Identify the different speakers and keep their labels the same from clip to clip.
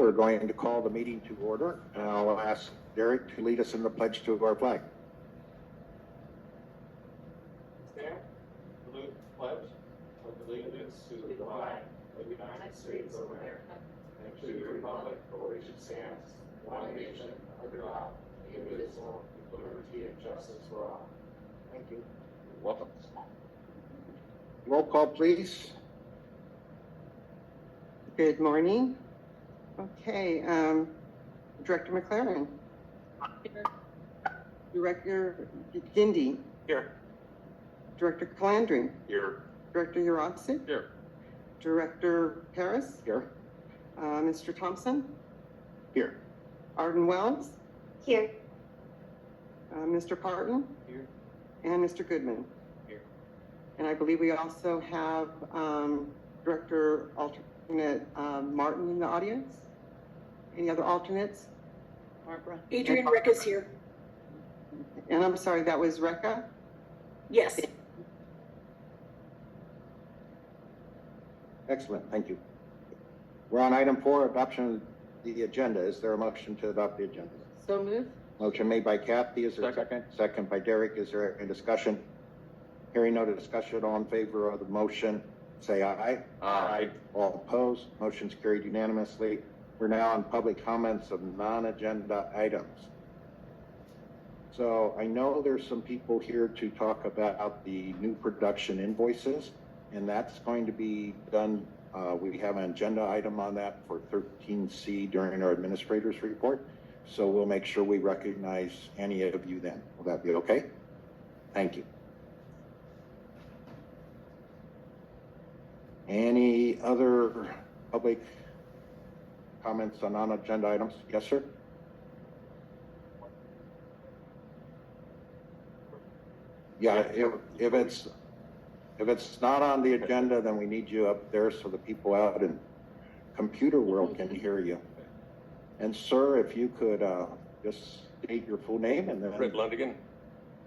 Speaker 1: we're going to call the meeting to order, and I'll ask Derek to lead us in the pledge to our flag.
Speaker 2: Stand, salute, pledge of allegiance to the flag of the United States of America and to the republic for which it stands, one nation, under God, indivisible, with liberty and justice for all.
Speaker 1: Thank you. You're welcome. Roll call, please.
Speaker 3: Good morning. Okay, Director McLaren.
Speaker 2: Here.
Speaker 3: Director Gindi.
Speaker 2: Here.
Speaker 3: Director Calandri.
Speaker 2: Here.
Speaker 3: Director Urotsi.
Speaker 2: Here.
Speaker 3: Director Harris.
Speaker 1: Here.
Speaker 3: Mr. Thompson.
Speaker 1: Here.
Speaker 3: Arden Wells.
Speaker 4: Here.
Speaker 3: Mr. Parton.
Speaker 2: Here.
Speaker 3: And Mr. Goodman.
Speaker 2: Here.
Speaker 3: And I believe we also have Director Alternate Martin in the audience. Any other alternates? Barbara?
Speaker 4: Adrian Rick is here.
Speaker 3: And I'm sorry, that was Rekha?
Speaker 4: Yes.
Speaker 1: Excellent, thank you. We're on item 4, adoption of the agenda. Is there a motion to adopt the agenda?
Speaker 3: So moved.
Speaker 1: Motion made by Kathy. Is there a second? Second by Derek. Is there any discussion? Hearing no discussion, all in favor of the motion, say aye.
Speaker 2: Aye.
Speaker 1: All opposed, motion's carried unanimously. We're now on public comments of non-agenda items. So I know there's some people here to talk about the new production invoices, and that's going to be done. We have an agenda item on that for 13C during our administrator's report. So we'll make sure we recognize any of you then. Will that be okay? Thank you. Any other public comments on non-agenda items? Yes, sir. Yeah, if it's not on the agenda, then we need you up there so the people out in computer world can hear you. And sir, if you could just state your full name and then.
Speaker 5: Rick Lundigan.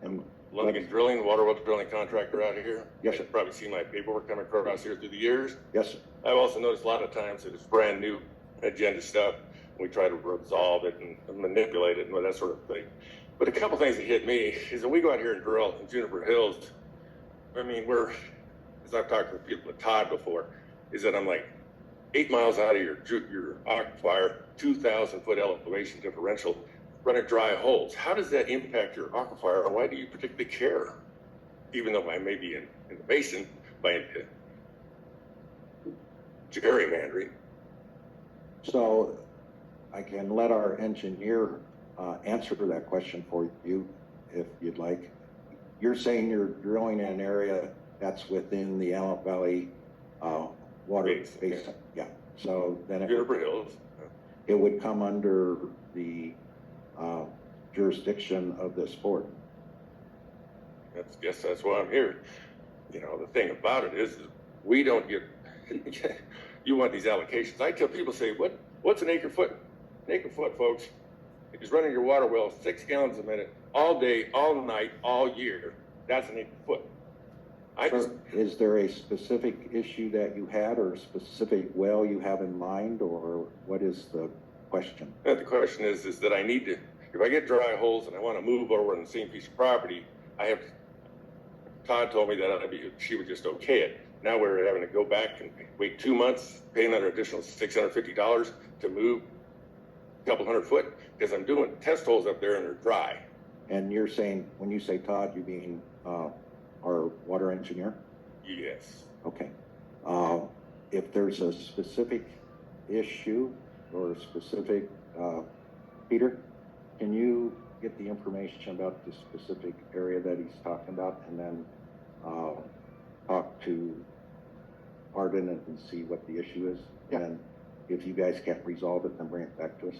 Speaker 1: And
Speaker 5: Lundigan Drilling, water well drilling contractor out here.
Speaker 1: Yes, sir.
Speaker 5: You've probably seen my paperwork coming across here through the years.
Speaker 1: Yes, sir.
Speaker 5: I've also noticed a lot of times that it's brand new agenda stuff. We try to resolve it and manipulate it and that sort of thing. But a couple things that hit me is when we go out here and drill in Juniper Hills, I mean, as I've talked to people with Todd before, is that I'm like 8 miles out of your aquifer, 2,000 foot elevation differential, running dry holes. How does that impact your aquifer, and why do you particularly care? Even though I may be in the basin by gerrymandering.
Speaker 1: So I can let our engineer answer that question for you if you'd like. You're saying you're drilling in an area that's within the Antelope Valley water basin. Yeah. So then
Speaker 5: Juniper Hills.
Speaker 1: it would come under the jurisdiction of this board.
Speaker 5: Guess that's why I'm here. You know, the thing about it is we don't get, you want these allocations. I tell people, say, what's an acre foot? An acre foot, folks, is running your water well 6 gallons a minute, all day, all night, all year. That's an acre foot.
Speaker 1: Is there a specific issue that you had or a specific well you have in mind, or what is the question?
Speaker 5: The question is that I need to, if I get dry holes and I want to move over on the same piece of property, Todd told me that she would just okay it. Now we're having to go back and wait 2 months, pay another additional $650 to move a couple 100 foot, because I'm doing test holes up there and they're dry.
Speaker 1: And you're saying, when you say Todd, you mean our water engineer?
Speaker 5: Yes.
Speaker 1: Okay. If there's a specific issue or a specific, Peter, can you get the information about the specific area that he's talking about, and then talk to Arden and see what the issue is? Yeah. And if you guys can't resolve it, then bring it back to us.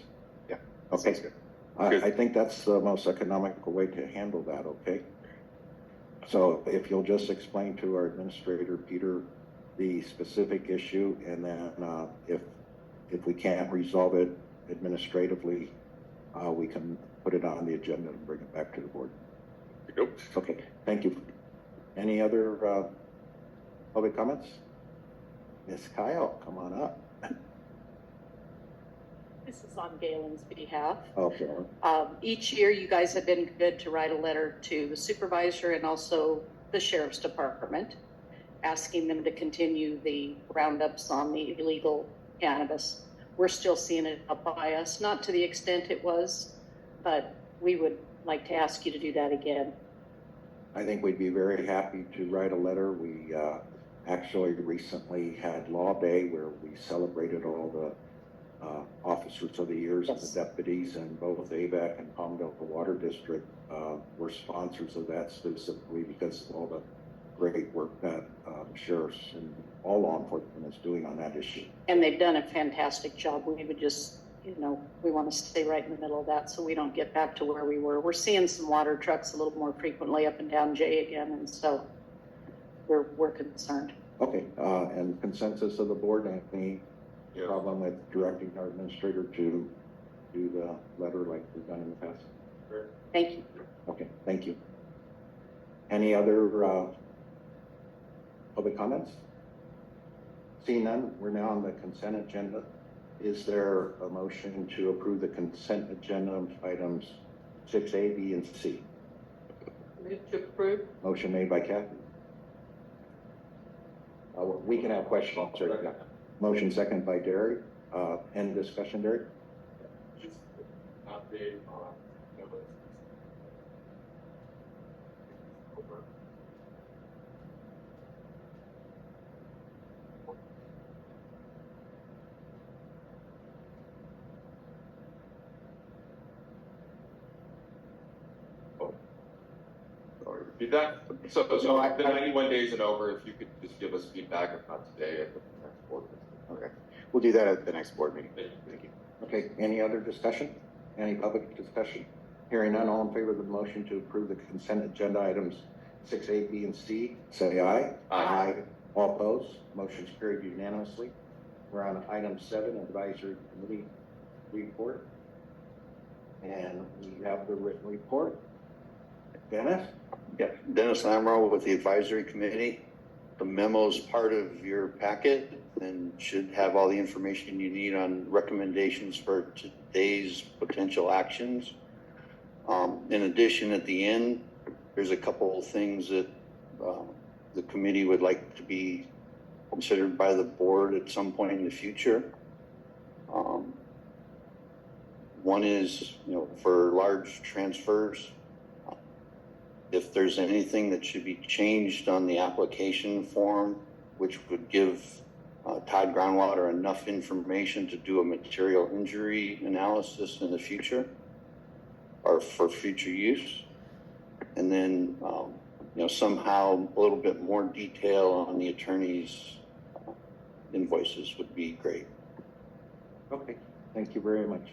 Speaker 5: Yeah.
Speaker 1: Okay.
Speaker 5: Good.
Speaker 1: I think that's the most economical way to handle that, okay? So if you'll just explain to our administrator, Peter, the specific issue, and then if we can't resolve it administratively, we can put it on the agenda and bring it back to the board.
Speaker 5: Nope.
Speaker 1: Okay, thank you. Any other public comments? Miss Kyle, come on up.
Speaker 6: This is on Galen's behalf.
Speaker 1: Okay.
Speaker 6: Each year, you guys have been good to write a letter to the supervisor and also the sheriff's department, asking them to continue the roundups on the illegal cannabis. We're still seeing it up by us, not to the extent it was, but we would like to ask you to do that again.
Speaker 1: I think we'd be very happy to write a letter. We actually recently had Law Day where we celebrated all the officers of the years and the deputies, and both AVAC and Palmdale Water District were sponsors of that specifically because of all the great work that sheriffs and all law enforcement is doing on that issue.
Speaker 6: And they've done a fantastic job. We would just, we want to stay right in the middle of that so we don't get back to where we were. We're seeing some water trucks a little more frequently up and down J again, and so we're concerned.
Speaker 1: Okay, and consensus of the board, any problem with directing our administrator to do the letter like we've done in the past?
Speaker 2: Sure.
Speaker 6: Thank you.
Speaker 1: Okay, thank you. Any other public comments? Seeing none, we're now on the consent agenda. Is there a motion to approve the consent agenda items 6A, B, and C?
Speaker 6: Move to approve.
Speaker 1: Motion made by Kathy. We can have questions. Sorry. Motion second by Derek. End discussion, Derek?
Speaker 2: Just update on, feedback. So the 91 days and over, if you could just give us feedback, if not today, at the next board meeting.
Speaker 7: Okay, we'll do that at the next board meeting.
Speaker 2: Thank you.
Speaker 1: Okay, any other discussion? Any public discussion? Hearing none, all in favor of the motion to approve the consent agenda items 6A, B, and C, say aye.
Speaker 2: Aye.
Speaker 1: All opposed? Motion's carried unanimously. We're on item 7, advisory committee report. And we have the written report. Dennis?
Speaker 7: Yeah, Dennis Lamro with the advisory committee. The memo is part of your packet and should have all the information you need on recommendations for today's potential actions. In addition, at the end, there's a couple of things that the committee would like to be considered by the board at some point in the future. One is, for large transfers, if there's anything that should be changed on the application form, which would give Todd Groundwater enough information to do a material injury analysis in the future or for future use. And then, somehow a little bit more detail on the attorney's invoices would be great.
Speaker 1: Okay, thank you very much.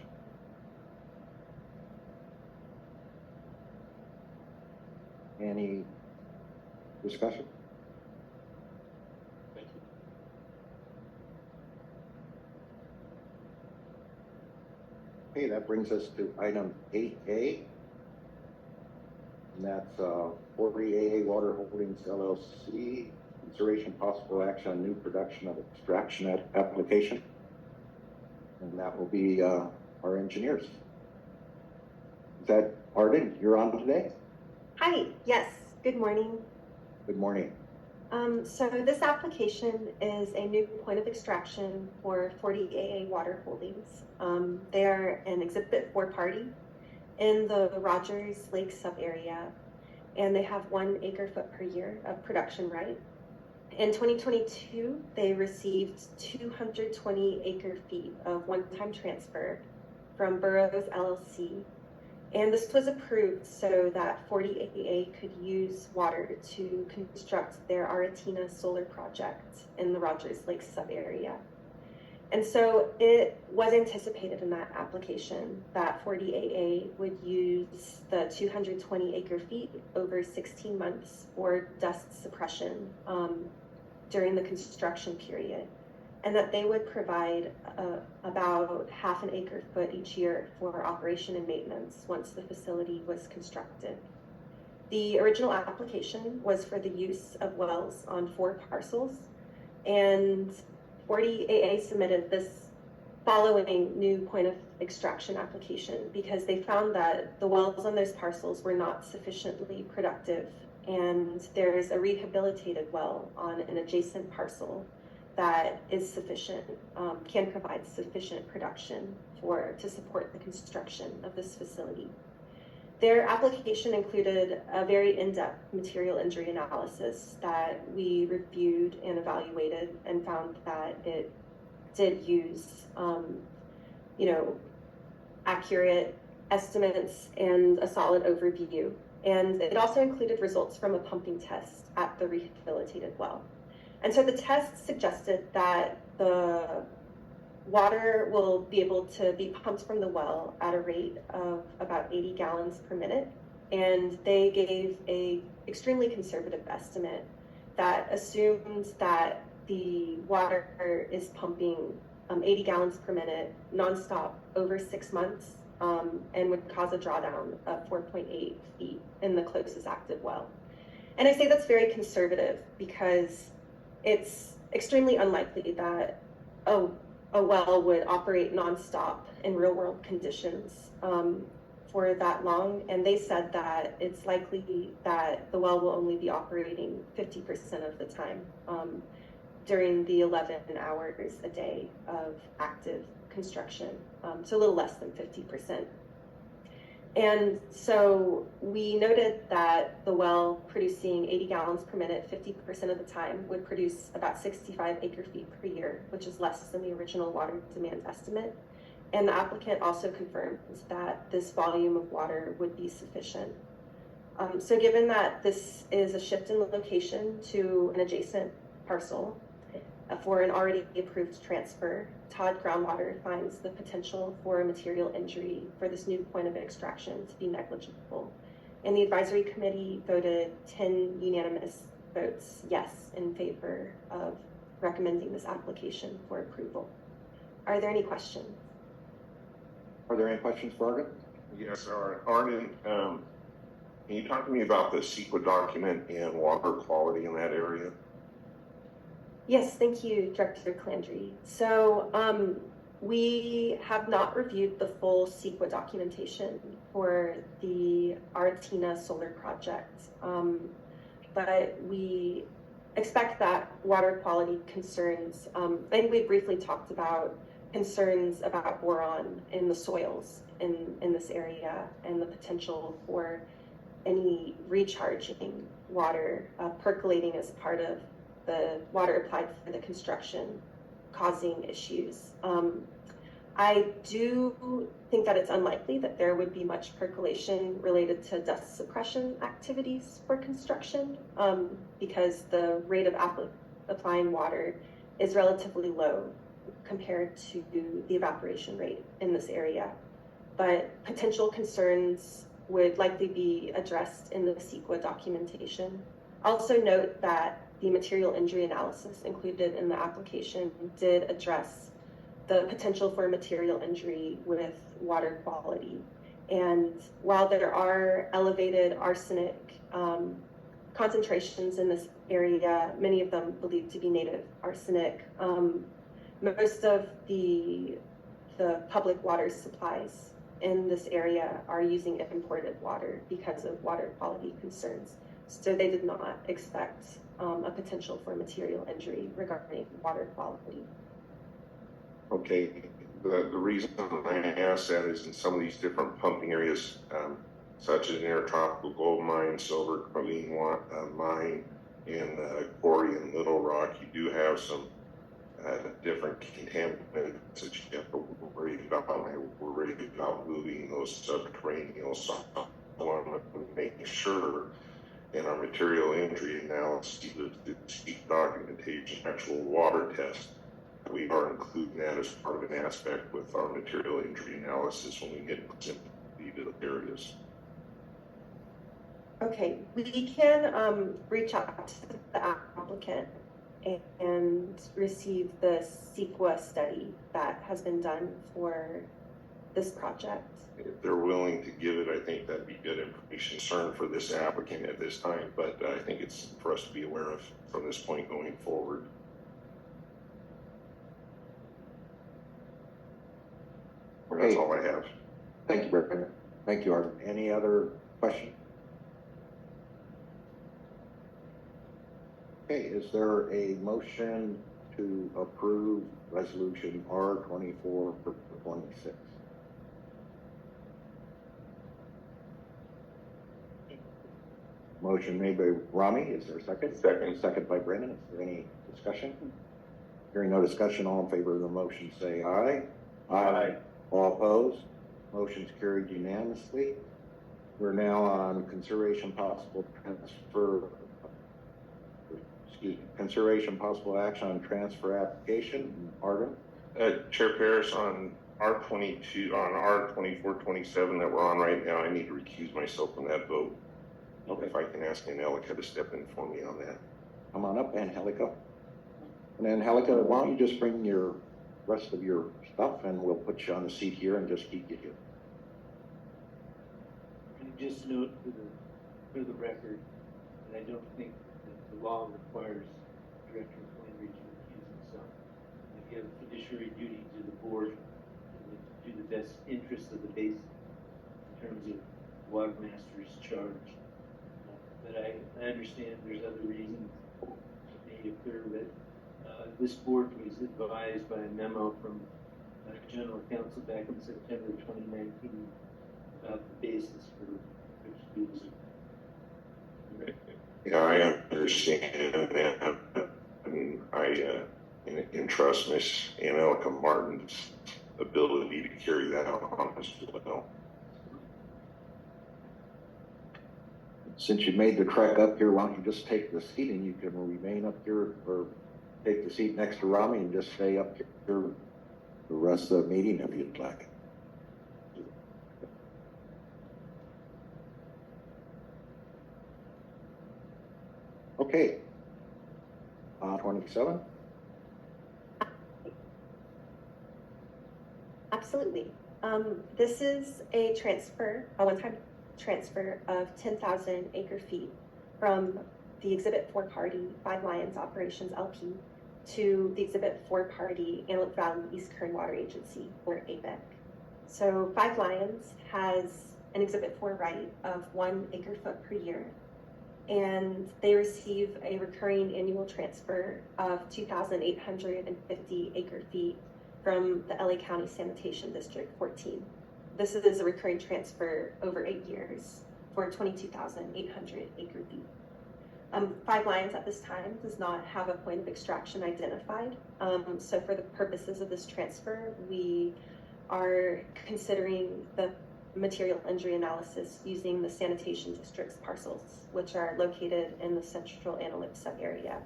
Speaker 1: Any discussion?
Speaker 2: Thank you.
Speaker 1: Okay, that brings us to item 8A. And that's 40AA Water Holdings LLC, consideration possible action on new production of extraction application. And that will be our engineers. Is that Arden? You're on today?
Speaker 8: Hi, yes, good morning.
Speaker 1: Good morning.
Speaker 8: So this application is a new point of extraction for 40AA Water Holdings. They are an Exhibit 4 party in the Rogers Lake sub-area, and they have 1 acre-foot per year of production right. In 2022, they received 220 acre-feet of one-time transfer from Burroughs LLC. And this was approved so that 40AA could use water to construct their Aratina solar project in the Rogers Lake sub-area. And so it was anticipated in that application that 40AA would use the 220 acre-feet over 16 months for dust suppression during the construction period, and that they would provide about half an acre-foot each year for operation and maintenance once the facility was constructed. The original application was for the use of wells on 4 parcels, and 40AA submitted this following new point of extraction application because they found that the wells on those parcels were not sufficiently productive, and there is a rehabilitated well on an adjacent parcel that is sufficient, can provide sufficient production to support the construction of this facility. Their application included a very in-depth material injury analysis that we reviewed and evaluated and found that it did use, accurate estimates and a solid overview. And it also included results from a pumping test at the rehabilitated well. And so the test suggested that the water will be able to be pumped from the well at a rate of about 80 gallons per minute. And they gave a extremely conservative estimate that assumes that the water is pumping 80 gallons per minute nonstop over 6 months, and would cause a drawdown of 4.8 feet in the closest active well. And I say that's very conservative because it's extremely unlikely that a well would operate nonstop in real world conditions for that long. And they said that it's likely that the well will only be operating 50% of the time during the 11 hours a day of active construction, so a little less than 50%. And so we noted that the well producing 80 gallons per minute 50% of the time would produce about 65 acre feet per year, which is less than the original water demand estimate. And the applicant also confirms that this volume of water would be sufficient. So given that this is a shift in location to an adjacent parcel for an already approved transfer, Todd Groundwater finds the potential for a material injury for this new point of extraction to be negligible. And the advisory committee voted 10 unanimous votes yes in favor of recommending this application for approval. Are there any questions?
Speaker 1: Are there any questions for Arden?
Speaker 9: Yes, Arden, can you talk to me about the CEQA document and water quality in that area?
Speaker 8: Yes, thank you, Director Clandry. So we have not reviewed the full CEQA documentation for the Artina solar project, but we expect that water quality concerns, I think we briefly talked about concerns about boron in the soils in this area and the potential for any recharging water percolating as part of the water applied for the construction causing issues. I do think that it's unlikely that there would be much percolation related to dust suppression activities for construction because the rate of applying water is relatively low compared to the evaporation rate in this area. But potential concerns would likely be addressed in the CEQA documentation. Also note that the material injury analysis included in the application did address the potential for material injury with water quality. And while there are elevated arsenic concentrations in this area, many of them believed to be native arsenic, most of the public water supplies in this area are using imported water because of water quality concerns. So they did not expect a potential for material injury regarding water quality.
Speaker 9: Okay, the reason I ask that is in some of these different pumping areas, such as Intertropical Gold Mine, Silver Crane Mine, and Quarry and Little Rock, you do have some different contaminants that you have to worry about. We're worried about moving those subterranean, so I want to make sure in our material injury analysis, the documentation, actual water test, we are including that as part of an aspect with our material injury analysis when we get into the areas.
Speaker 8: Okay, we can reach out to the applicant and receive the CEQA study that has been done for this project.
Speaker 9: If they're willing to give it, I think that'd be good information concern for this applicant at this time, but I think it's for us to be aware of from this point going forward. That's all I have.
Speaker 1: Thank you, Brendan. Thank you, Art. Any other questions? Okay, is there a motion to approve resolution R24/26? Motion made by Rami. Is there a second?
Speaker 9: Second.
Speaker 1: Second by Brendan. Is there any discussion? Hearing no discussion, all in favor of the motion say aye.
Speaker 9: Aye.
Speaker 1: All opposed? Motion's carried unanimously. We're now on consideration possible action on transfer application. Arden?
Speaker 9: Chair Paris, on R22, on R2427 that we're on right now, I need to recuse myself from that vote.
Speaker 1: Okay.
Speaker 9: If I can ask Angelica to step in for me on that.
Speaker 1: Come on up, Angelica. And Angelica, why don't you just bring your rest of your stuff and we'll put you on the seat here and just keep you here.
Speaker 10: And just note for the record that I don't think that the law requires Director Flannery to recuse himself. If you have a fiduciary duty to the board to do the best interest of the basin in terms of Watermaster's charge. But I understand there's other reasons that may occur, but this board was advised by a memo from General Counsel back in September 2019 about the basis for recusal.
Speaker 9: Yeah, I understand that. And I entrust Miss Angelica Martin's ability to carry that out on as well.
Speaker 1: Since you made the trek up here, why don't you just take the seat and you can remain up here or take the seat next to Rami and just stay up here the rest of the meeting if you'd like. Okay. 27.
Speaker 8: Absolutely. This is a one-time transfer of 10,000 acre feet from the Exhibit 4 party, Five Lions Operations LP, to the Exhibit 4 party, Antelope Valley East Kern Water Agency, or AVEC. So Five Lions has an Exhibit 4 right of 1 acre foot per year, and they receive a recurring annual transfer of 2,850 acre feet from the LA County Sanitation District 14. This is a recurring transfer over 8 years for 22,800 acre feet. Five Lions at this time does not have a point of extraction identified. So for the purposes of this transfer, we are considering the material injury analysis using the sanitation district's parcels, which are located in the central Antelope sub-area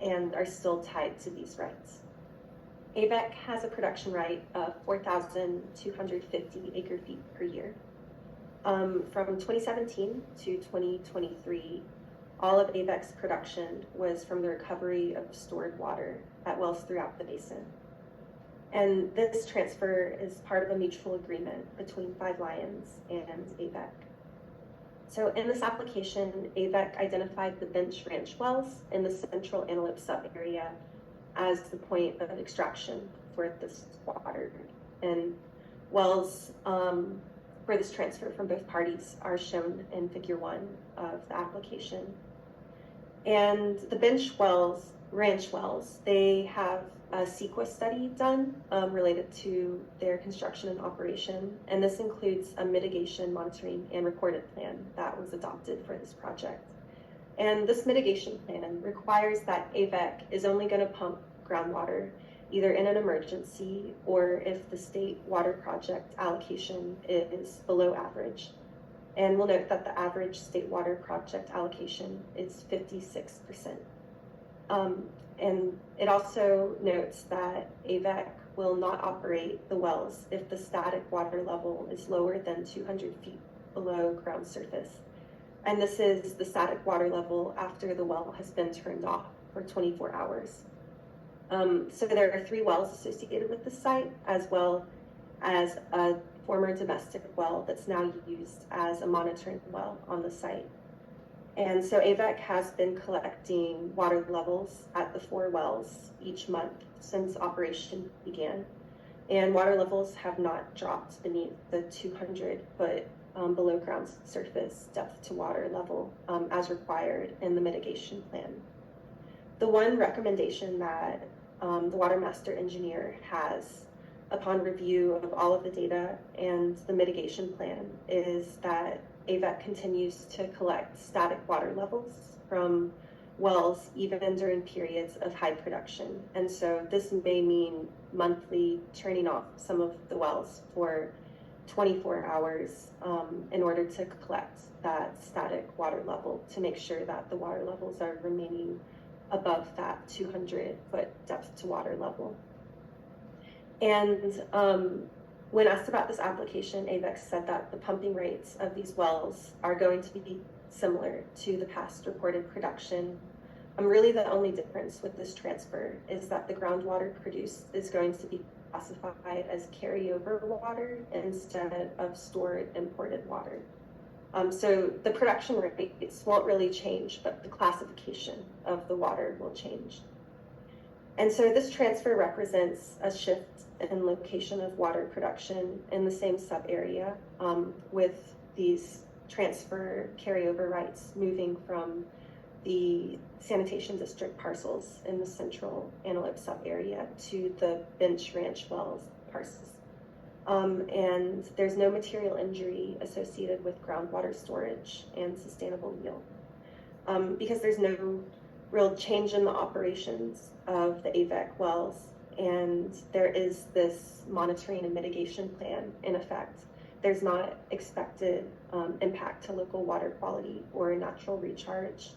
Speaker 8: and are still tied to these rights. AVEC has a production right of 4,250 acre feet per year. From 2017 to 2023, all of AVEC's production was from the recovery of stored water at wells throughout the basin. And this transfer is part of a mutual agreement between Five Lions and AVEC. So in this application, AVEC identified the Bench Ranch wells in the central Antelope sub-area as the point of extraction for this water. And wells for this transfer from both parties are shown in Figure 1 of the application. And the Bench wells, ranch wells, they have a CEQA study done related to their construction and operation. And this includes a mitigation, monitoring, and recorded plan that was adopted for this project. And this mitigation plan requires that AVEC is only going to pump groundwater either in an emergency or if the state water project allocation is below average. And we'll note that the average state water project allocation is 56%. And it also notes that AVEC will not operate the wells if the static water level is lower than 200 feet below ground surface. And this is the static water level after the well has been turned off for 24 hours. So there are 3 wells associated with the site, as well as a former domestic well that's now used as a monitoring well on the site. And so AVEC has been collecting water levels at the 4 wells each month since operation began. and water levels have not dropped beneath the 200-foot below ground surface depth to water level as required in the mitigation plan. The one recommendation that the Watermaster engineer has upon review of all of the data and the mitigation plan is that AVEC continues to collect static water levels from wells even during periods of high production. And so this may mean monthly turning off some of the wells for 24 hours in order to collect that static water level to make sure that the water levels are remaining above that 200-foot depth to water level. And when asked about this application, AVEC said that the pumping rates of these wells are going to be similar to the past reported production. Really the only difference with this transfer is that the groundwater produced is going to be classified as carryover water instead of stored imported water. So the production rates won't really change, but the classification of the water will change. And so this transfer represents a shift in location of water production in the same sub-area, with these transfer carryover rights moving from the sanitation district parcels in the central Antelope sub-area to the Bench Ranch Wells parcels. And there's no material injury associated with groundwater storage and sustainable yield. Because there's no real change in the operations of the AVEC wells, and there is this monitoring and mitigation plan in effect, there's not expected impact to local water quality or natural recharge.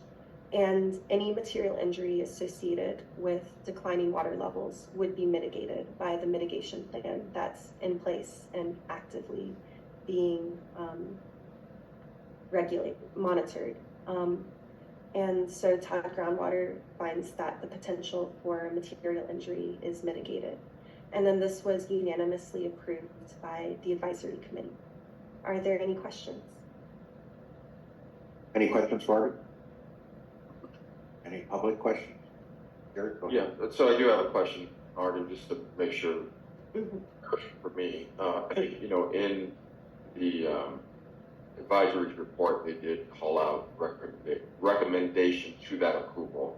Speaker 8: And any material injury associated with declining water levels would be mitigated by the mitigation plan that's in place and actively being monitored. And so Todd Groundwater finds that the potential for material injury is mitigated. And then this was unanimously approved by the advisory committee. Are there any questions?
Speaker 1: Any questions, Barbara? Any public questions? Derek, go ahead.
Speaker 11: Yeah, so I do have a question, Arden, just to make sure for me. You know, in the advisory report, they did call out recommendation to that approval.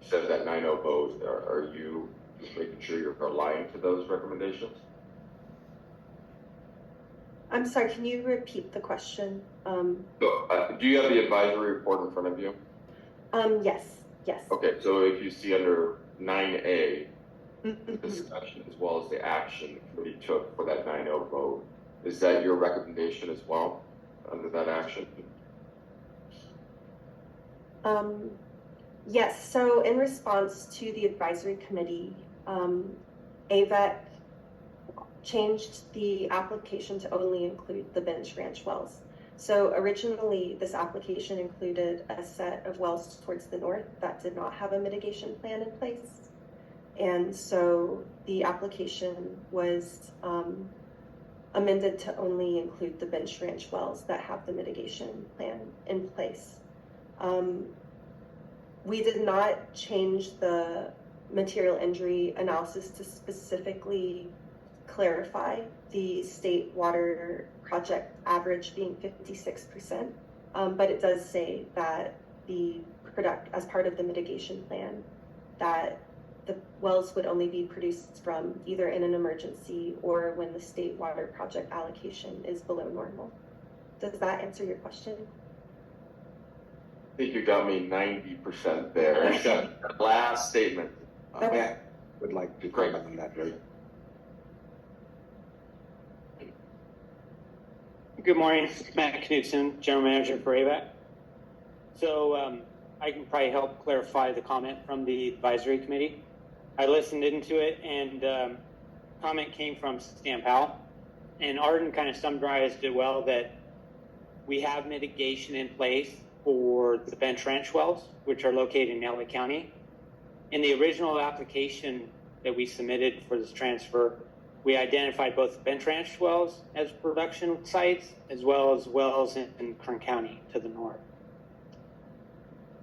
Speaker 11: Says that 9-0 vote. Are you just making sure you're aligned to those recommendations?
Speaker 8: I'm sorry, can you repeat the question?
Speaker 11: So, do you have the advisory report in front of you?
Speaker 8: Yes.
Speaker 11: Okay, so if you see under 9A, the discussion as well as the action the committee took for that 9-0 vote, is that your recommendation as well under that action?
Speaker 8: Yes, so in response to the advisory committee, AVEC changed the application to only include the Bench Ranch wells. So originally, this application included a set of wells towards the north that did not have a mitigation plan in place. And so the application was amended to only include the Bench Ranch wells that have the mitigation plan in place. We did not change the material injury analysis to specifically clarify the state water project average being 56%, but it does say that as part of the mitigation plan, that the wells would only be produced from either in an emergency or when the state water project allocation is below normal. Does that answer your question?
Speaker 11: I think you got me 90% there. Except last statement.
Speaker 1: I would like to comment on that, Ray.
Speaker 12: Good morning, Matt Knudsen, General Manager for AVEC. So I can probably help clarify the comment from the advisory committee. I listened into it, and comment came from Stan Powell, and Arden kind of summarized it well, that we have mitigation in place for the Bench Ranch wells, which are located in LA County. In the original application that we submitted for this transfer, we identified both Bench Ranch wells as production sites, as well as wells in Kern County to the north.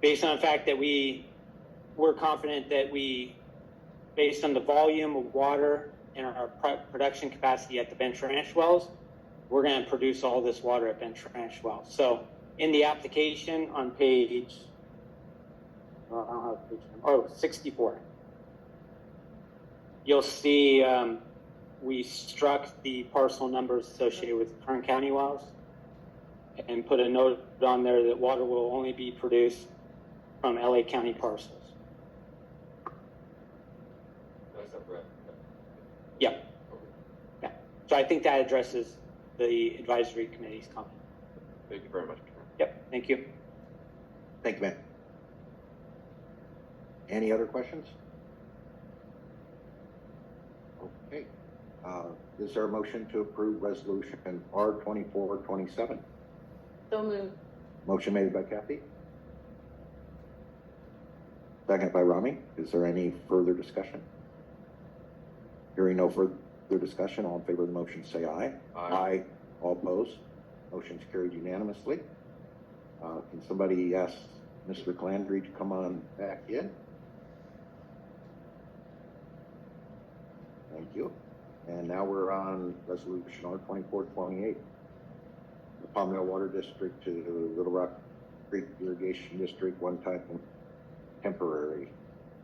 Speaker 12: Based on the fact that we're confident that based on the volume of water in our production capacity at the bench ranch wells, we're going to produce all this water at bench ranch wells. So in the application on page, I don't have a page number, 64, you'll see we struck the parcel numbers associated with Kern County wells and put a note on there that water will only be produced from LA County parcels.
Speaker 11: That's separate.
Speaker 12: Yeah. Yeah. So I think that addresses the advisory committee's comment.
Speaker 11: Thank you very much.
Speaker 12: Yep. Thank you.
Speaker 1: Thank you, Matt. Any other questions? Okay. Is there a motion to approve resolution R2427?
Speaker 6: So moved.
Speaker 1: Motion made by Kathy. Second by Rami. Is there any further discussion? Hearing no further discussion, all in favor of the motion say aye.
Speaker 11: Aye.
Speaker 1: All opposed? Motion's carried unanimously. Can somebody ask Mr. Glandry to come on back in? Thank you. And now we're on resolution R2428. The Palmdale Water District to Little Rock Creek Irrigation District one-time temporary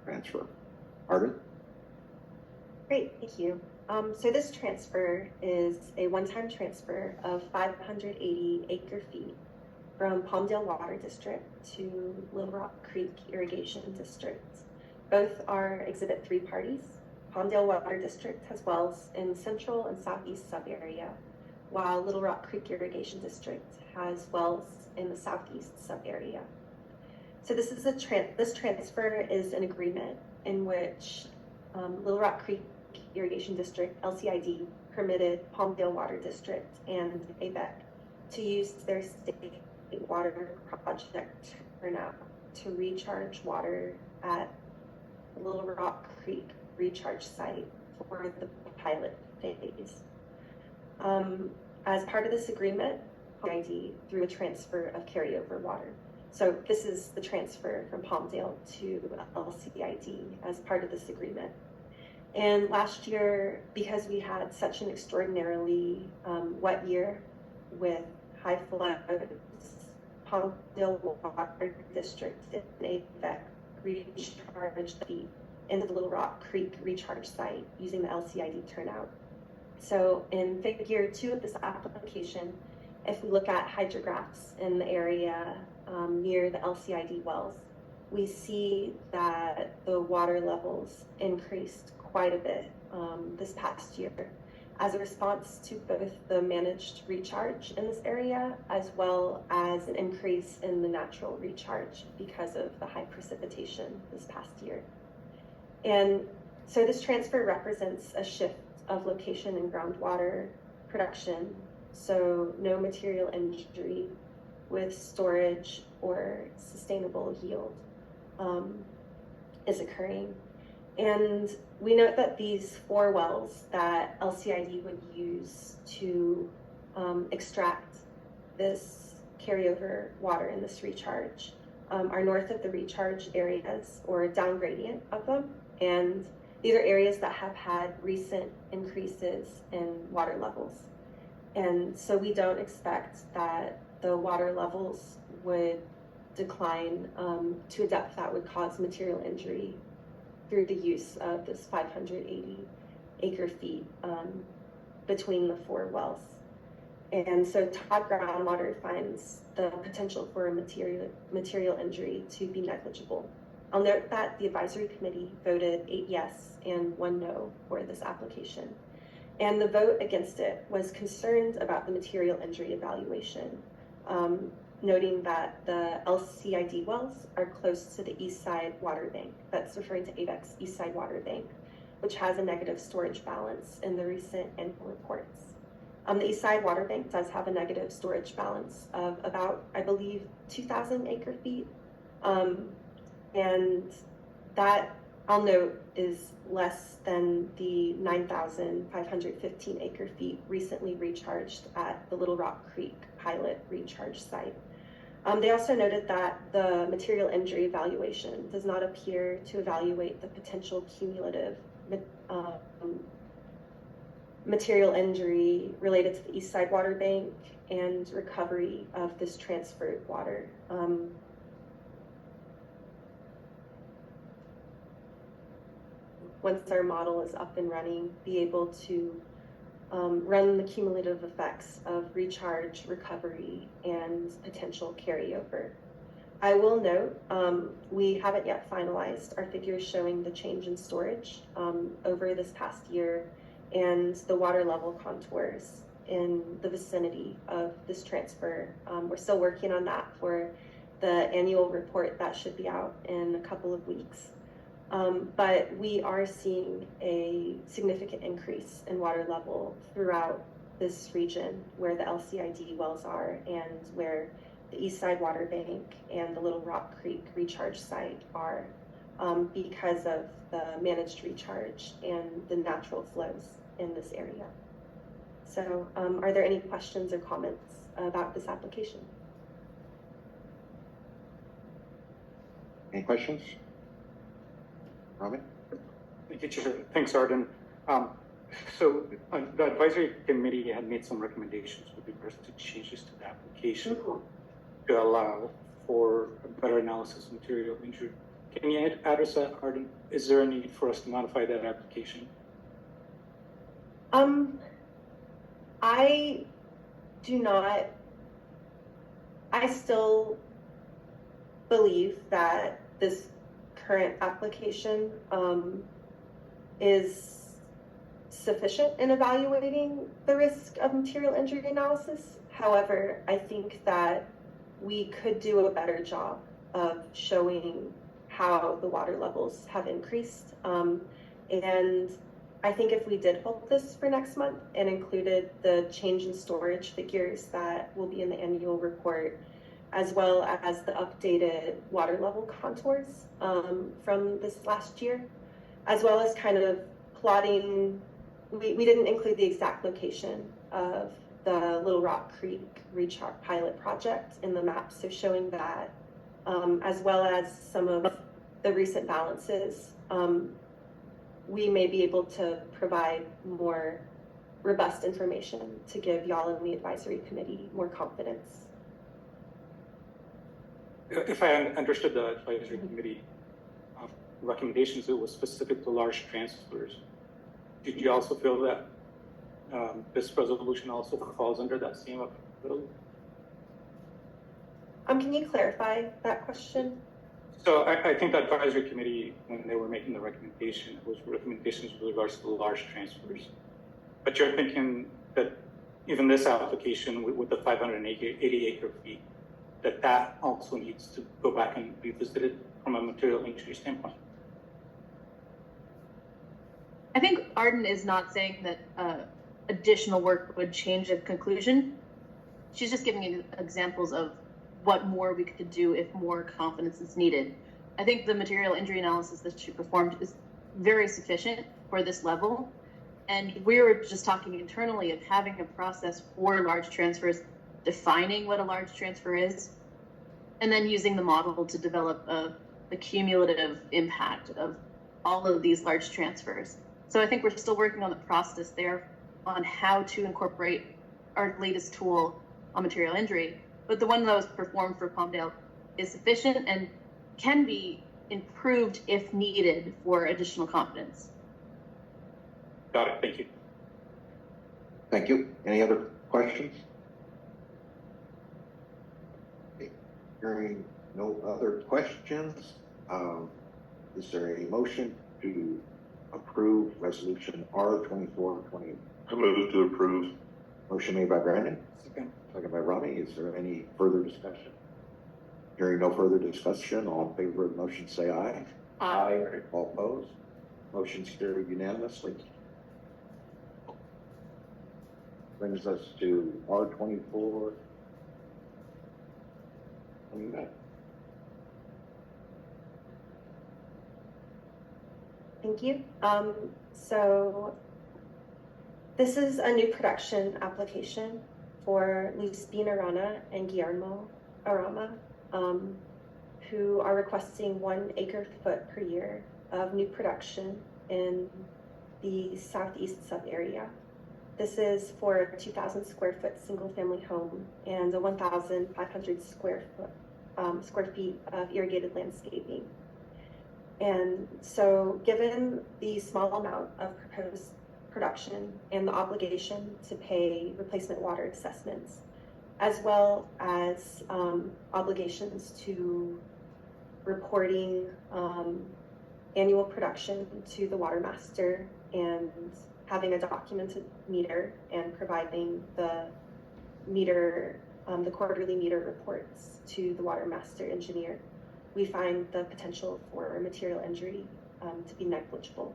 Speaker 1: transfer. Arden?
Speaker 8: Great, thank you. So this transfer is a one-time transfer of 580 acre-feet from Palmdale Water District to Little Rock Creek Irrigation District. Both are Exhibit 3 parties. Palmdale Water District has wells in the central and southeast sub-area, while Little Rock Creek Irrigation District has wells in the southeast sub-area. So this is this transfer is an agreement in which Little Rock Creek Irrigation District, LCID, permitted Palmdale Water District and ABEC to use their state water project turnout to recharge water at Little Rock Creek recharge site for the pilot phase. As part of this agreement, LCID through a transfer of carryover water. So this is the transfer from Palmdale to LCID as part of this agreement. And last year, because we had such an extraordinarily wet year with high floods, Palmdale Water District and AVEC recharged the into the Little Rock Creek recharge site using the LCID turnout. So in figure 2 of this application, if we look at hydrographs in the area near the LCID wells, we see that the water levels increased quite a bit this past year as a response to both the managed recharge in this area as well as an increase in the natural recharge because of the high precipitation this past year. And so this transfer represents a shift of location in groundwater production, so no material injury with storage or sustainable yield is occurring. And we note that these 4 wells that LCID would use to extract this carryover water in this recharge are north of the recharge areas or down gradient of them. And these are areas that have had recent increases in water levels. And so we don't expect that the water levels would decline to a depth that would cause material injury through the use of this 580 acre-feet between the 4 wells. And so Todd Groundwater finds the potential for a material injury to be negligible. I'll note that the advisory committee voted 8 yes and 1 no for this application. And the vote against it was concerned about the material injury evaluation, noting that the LCID wells are close to the East Side Water Bank. That's referring to AVEC's East Side Water Bank, which has a negative storage balance in the recent annual reports. The East Side Water Bank does have a negative storage balance of about, I believe, 2,000 acre-feet. And that, I'll note, is less than the 9,515 acre-feet recently recharged at the Little Rock Creek pilot recharge site. They also noted that the material injury evaluation does not appear to evaluate the potential cumulative material injury related to the East Side Water Bank and recovery of this transferred water. Once our model is up and running, be able to run the cumulative effects of recharge, recovery, and potential carryover. I will note, we haven't yet finalized our figures showing the change in storage over this past year and the water level contours in the vicinity of this transfer. We're still working on that for the annual report that should be out in a couple of weeks. But we are seeing a significant increase in water level throughout this region where the LCID wells are and where the East Side Water Bank and the Little Rock Creek recharge site are, because of the managed recharge and the natural flows in this area. So are there any questions or comments about this application?
Speaker 1: Any questions? Robin?
Speaker 13: Thank you, Chair. Thanks, Arden. So the advisory committee had made some recommendations with regards to changes to the application to allow for a better analysis of material injury. Can you address that, Arden? Is there a need for us to modify that application?
Speaker 8: I do not. I still believe that this current application is sufficient in evaluating the risk of material injury analysis. However, I think that we could do a better job of showing how the water levels have increased. And I think if we did hold this for next month and included the change in storage figures that will be in the annual report, as well as the updated water level contours from this last year, as well as kind of plotting, we didn't include the exact location of the Little Rock Creek recharge pilot project in the map, so showing that, as well as some of the recent balances, we may be able to provide more robust information to give y'all in the advisory committee more confidence.
Speaker 13: If I understood the advisory committee recommendations, it was specific to large transfers. Did you also feel that this resolution also falls under that same applicability?
Speaker 8: Can you clarify that question?
Speaker 13: So I think the advisory committee, when they were making the recommendation, it was recommendations with regards to the large transfers. But you're thinking that even this application with the 580 acre feet, that also needs to go back and be visited from a material injury standpoint.
Speaker 14: I think Arden is not saying that additional work would change the conclusion. She's just giving you examples of what more we could do if more confidence is needed. I think the material injury analysis that she performed is very sufficient for this level. And we were just talking internally of having a process for large transfers, defining what a large transfer is, and then using the model to develop a cumulative impact of all of these large transfers. So I think we're still working on the process there on how to incorporate our latest tool on material injury. But the one that was performed for Palmdale is sufficient and can be improved if needed for additional confidence.
Speaker 13: Got it. Thank you.
Speaker 1: Thank you. Any other questions? Okay. Hearing no other questions, is there a motion to approve resolution R2420?
Speaker 9: I move to approve.
Speaker 1: Motion made by Brandon.
Speaker 13: Second.
Speaker 1: Second by Ronnie. Is there any further discussion? Hearing no further discussion, all in favor of the motion say aye.
Speaker 6: Aye.
Speaker 1: All opposed? Motion's carried unanimously. Brings us to R24.
Speaker 8: Thank you. So this is a new production application for Luz Arana and Guillermo Arama, who are requesting 1 acre foot per year of new production in the southeast sub area. This is for a 2,000 square foot single family home and a 1,500 square feet of irrigated landscaping. And so given the small amount of proposed production and the obligation to pay replacement water assessments, as well as obligations to reporting annual production to the Watermaster and having a documented meter and providing the meter, the quarterly meter reports to the Watermaster engineer, we find the potential for material injury to be negligible.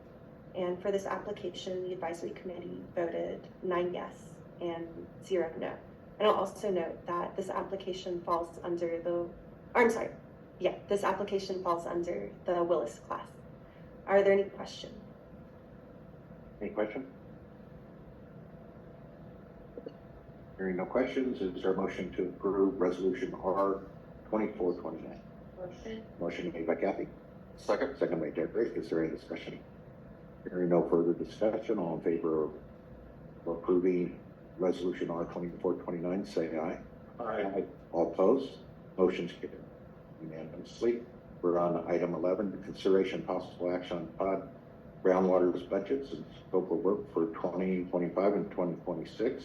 Speaker 8: And for this application, the advisory committee voted 9 yes and 0 no. And I'll also note that this application falls under this application falls under the Willis class. Are there any questions?
Speaker 1: Any questions? Hearing no questions, is there a motion to approve resolution R 2429? Motion made by Kathy.
Speaker 11: Second.
Speaker 1: Second by Derek. Is there any discussion? Hearing no further discussion, all in favor of approving resolution R 2429, say aye.
Speaker 9: Aye.
Speaker 1: All opposed? Motion's carried unanimously. We're on item 11, consideration possible action on pod groundwater's budgets and scope of work for 2025 and 2026.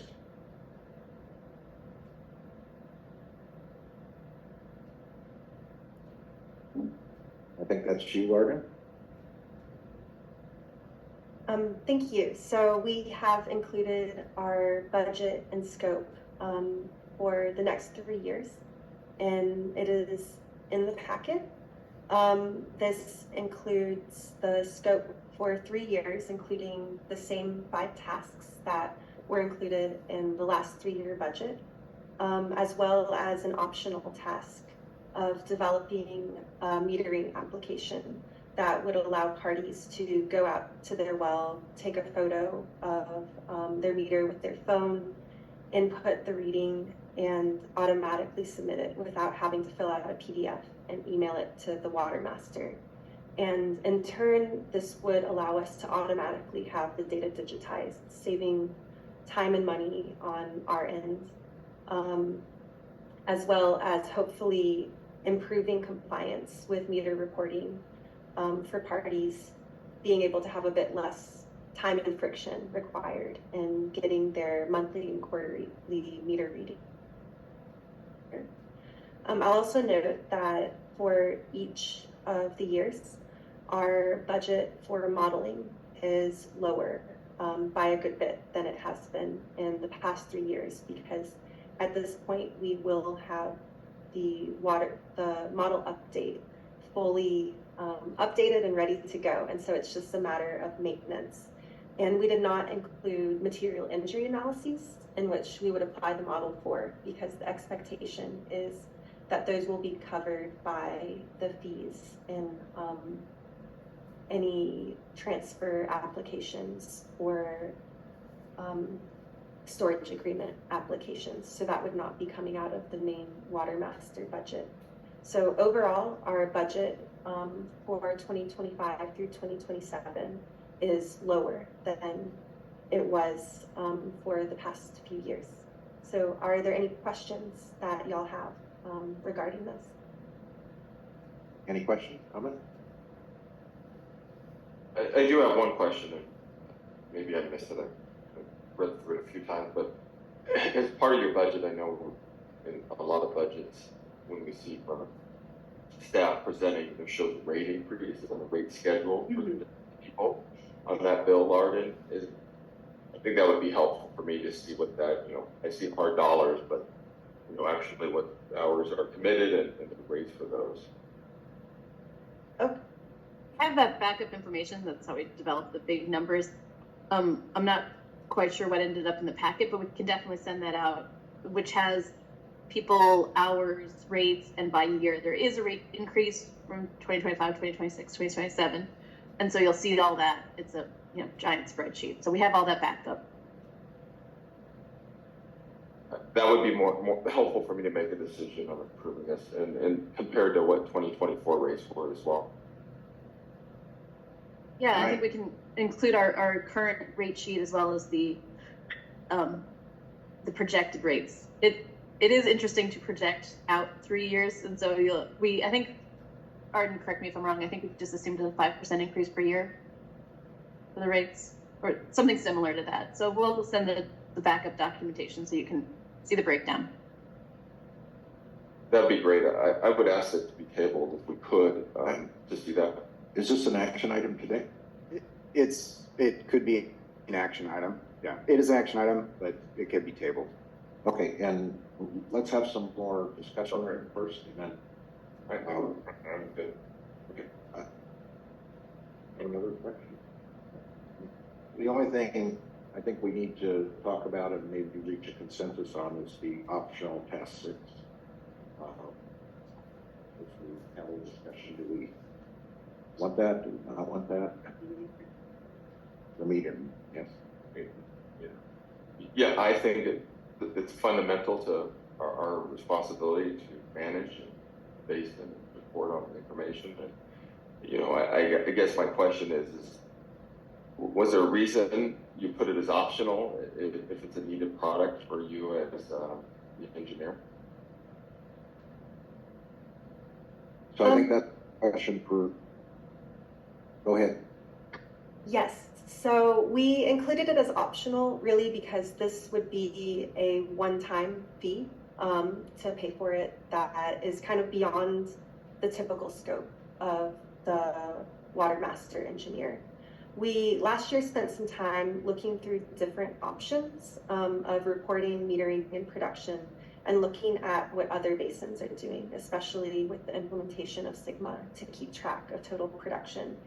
Speaker 1: I think that's you, Arden.
Speaker 8: Thank you. So we have included our budget and scope for the next 3 years, and it is in the packet. This includes the scope for 3 years, including the same 5 tasks that were included in the last 3-year budget, as well as an optional task of developing a metering application that would allow parties to go out to their well, take a photo of their meter with their phone, input the reading, and automatically submit it without having to fill out a PDF and email it to the Watermaster. And in turn, this would allow us to automatically have the data digitized, saving time and money on our end, as well as hopefully improving compliance with meter reporting for parties, being able to have a bit less time and friction required in getting their monthly and quarterly meter reading. I'll also note that for each of the years, our budget for modeling is lower by a good bit than it has been in the past 3 years, because at this point we will have the model update fully updated and ready to go. And so it's just a matter of maintenance. And we did not include material injury analyses in which we would apply the model for, because the expectation is that those will be covered by the fees in any transfer applications or storage agreement applications. So that would not be coming out of the main Watermaster budget. So overall, our budget for 2025 through 2027 is lower than it was for the past few years. So are there any questions that y'all have regarding this?
Speaker 1: Any questions, comments?
Speaker 11: I do have one question, and maybe I missed it. I've read through it a few times, but as part of your budget, I know in a lot of budgets, when we see from staff presenting, it shows rate increases on the rate schedule for the people on that bill, Arden. I think that would be helpful for me to see what that, I see hard dollars, but actually what hours are committed and the rates for those.
Speaker 8: Okay.
Speaker 14: I have that backup information. That's how we developed the big numbers. I'm not quite sure what ended up in the packet, but we can definitely send that out, which has people, hours, rates, and by year. There is a rate increase from 2025, 2026, 2027. And so you'll see all that. It's a giant spreadsheet. So we have all that backed up.
Speaker 11: That would be more helpful for me to make a decision on approving this and compared to what 2024 rates were as well.
Speaker 14: Yeah, I think we can include our current rate sheet as well as the the projected rates. It is interesting to project out 3 years, and so I think, Arden, correct me if I'm wrong, I think we just assumed a 5% increase per year for the rates, or something similar to that. So we'll send the backup documentation so you can see the breakdown.
Speaker 11: That'd be great. I would ask it to be tabled if we could, just do that.
Speaker 1: Is this an action item today?
Speaker 15: It could be an action item. Yeah, it is an action item, but it could be tabled.
Speaker 1: Okay, and let's have some more discussion first, and then.
Speaker 9: I'm good.
Speaker 1: Okay. Any other questions? The only thing I think we need to talk about and maybe reach a consensus on is the optional task 6. If we have a discussion, do we want that? Do we not want that? The medium, yes.
Speaker 11: Yeah, I think it's fundamental to our responsibility to manage and base and report on information. And, you know, I guess my question is was there a reason you put it as optional if it's a needed product for you as the engineer?
Speaker 1: So I think that's a question for, go ahead.
Speaker 8: Yes, so we included it as optional really because this would be a one-time fee to pay for it that is kind of beyond the typical scope of the Watermaster engineer. We last year spent some time looking through different options of reporting, metering, and production, and looking at what other basins are doing, especially with the implementation of Sigma to keep track of total production.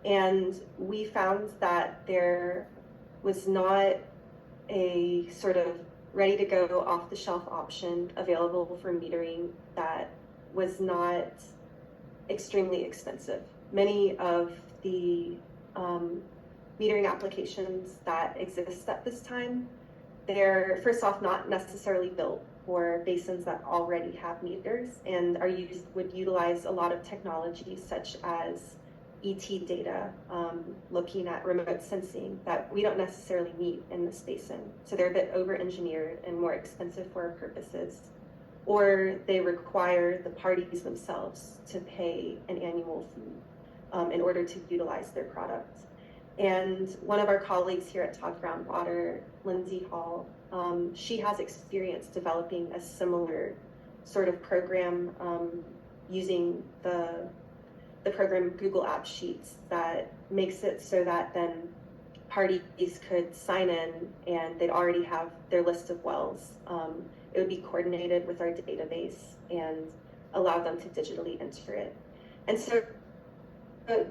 Speaker 8: And we found that there was not a sort of ready to go off the shelf option available for metering that was not extremely expensive. Many of the metering applications that exist at this time, they're first off not necessarily built for basins that already have meters and would utilize a lot of technologies such as ET data, looking at remote sensing that we don't necessarily need in this basin. So they're a bit over-engineered and more expensive for our purposes. Or they require the parties themselves to pay an annual fee in order to utilize their product. And one of our colleagues here at Todd Groundwater, Lindsay Hall, she has experience developing a similar sort of program using the program Google App Sheets that makes it so that then parties could sign in and they'd already have their list of wells. It would be coordinated with our database and allow them to digitally enter it. And so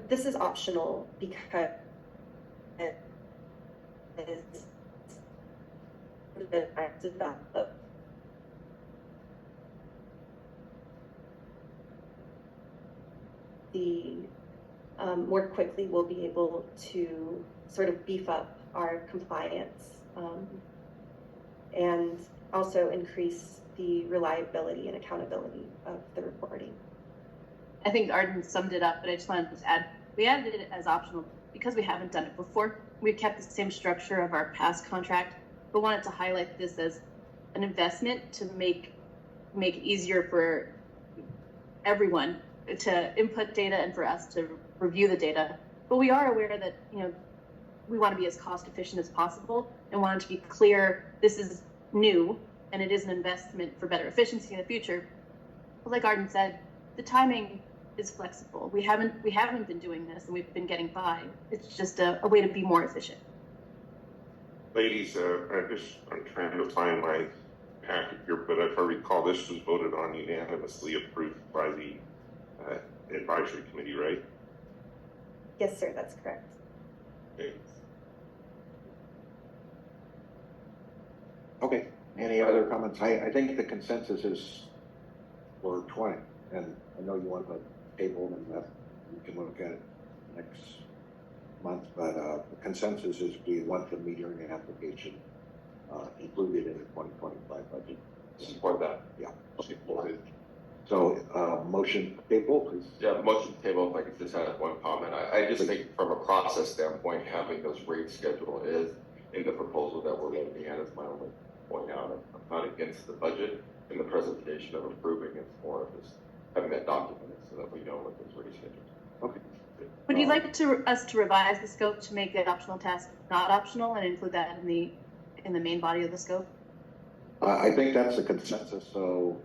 Speaker 8: this is optional because it is developed. More quickly we'll be able to sort of beef up our compliance and also increase the reliability and accountability of the reporting.
Speaker 14: I think Arden summed it up, but I just wanted to add, we added it as optional because we haven't done it before. We've kept the same structure of our past contract, but wanted to highlight this as an investment to make it easier for everyone to input data and for us to review the data. But we are aware that, you know, we want to be as cost efficient as possible and wanted to be clear, this is new and it is an investment for better efficiency in the future. But like Arden said, the timing is flexible. We haven't been doing this and we've been getting by. It's just a way to be more efficient.
Speaker 9: Ladies, I'm trying to find my packet here, but if I recall, this was voted on unanimously, approved by the advisory committee, right?
Speaker 8: Yes, sir, that's correct.
Speaker 9: Okay.
Speaker 1: Okay, any other comments? I think the consensus is for 20, and I know you want the table and that we can look at it next month, but the consensus is we want the metering application included in the 2025 budget.
Speaker 11: Support that.
Speaker 1: Yeah. So, motion table, please.
Speaker 11: Yeah, motion table, if I could just add one comment. I just think from a process standpoint, having those rate schedule is in the proposal that we're looking at is my only point out. I'm not against the budget and the presentation of approving. It's more of just having that documented so that we know what those rate schedules are.
Speaker 1: Okay.
Speaker 14: Would you like us to revise the scope to make the optional task not optional and include that in the main body of the scope?
Speaker 1: I think that's a consensus, so,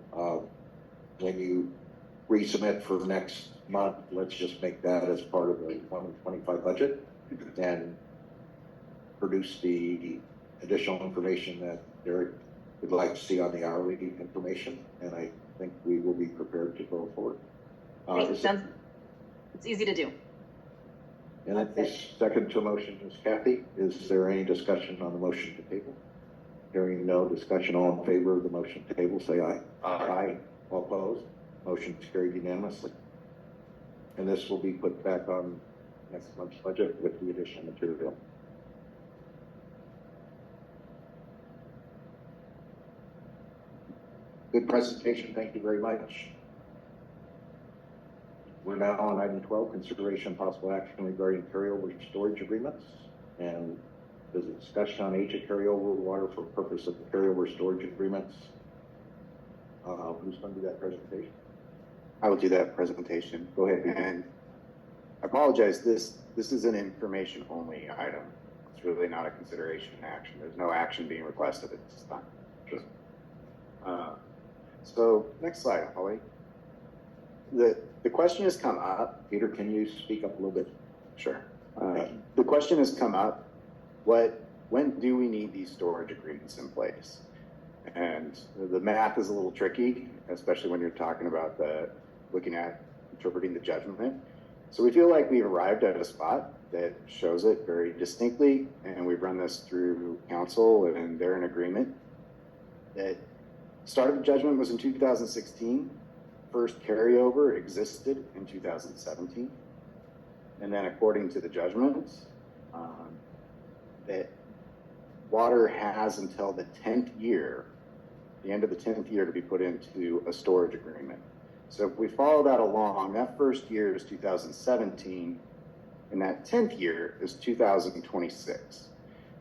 Speaker 1: when you resubmit for next month, let's just make that as part of the 2025 budget and produce the additional information that Derek would like to see on the hourly information, and I think we will be prepared to go forward.
Speaker 14: It's easy to do.
Speaker 1: And that is second to a motion is Kathy. Is there any discussion on the motion to table? Hearing no discussion, all in favor of the motion to table, say aye. Aye. All opposed? Motion is carried unanimously. And this will be put back on next month's budget with the additional material. Good presentation. Thank you very much. We're now on item 12, consideration and possible action regarding carryover storage agreements. And there's a discussion on agent carryover water for purpose of carryover storage agreements. Who's going to do that presentation?
Speaker 15: I will do that presentation.
Speaker 1: Go ahead.
Speaker 15: And I apologize, this is an information only item. It's really not a consideration action. There's no action being requested at this time. Sure. So next slide, Holly. The question has come up.
Speaker 1: Peter, can you speak up a little bit?
Speaker 15: Sure. The question has come up, when do we need these storage agreements in place? And the math is a little tricky, especially when you're talking about looking at interpreting the judgment. So we feel like we've arrived at a spot that shows it very distinctly, and we've run this through council, and they're in agreement that start of the judgment was in 2016. First carryover existed in 2017. And then according to the judgments, that water has until the 10th year, the end of the 10th year, to be put into a storage agreement. So if we follow that along, that first year is 2017, and that 10th year is 2026.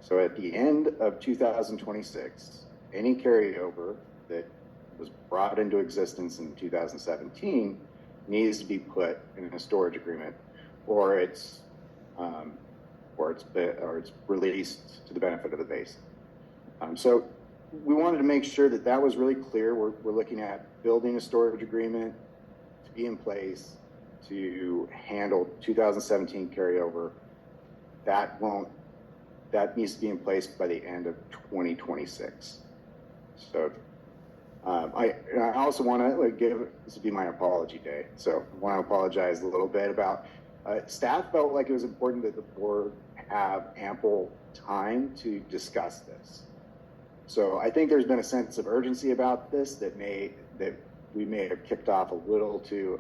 Speaker 15: So at the end of 2026, any carryover that was brought into existence in 2017 needs to be put in a storage agreement, or it's released to the benefit of the basin. So we wanted to make sure that was really clear. We're looking at building a storage agreement to be in place to handle 2017 carryover. That needs to be in place by the end of 2026. So I also want to this would be my apology day. So I want to apologize a little bit about staff felt like it was important that the board have ample time to discuss this. So I think there's been a sense of urgency about this that we may have kicked off a little too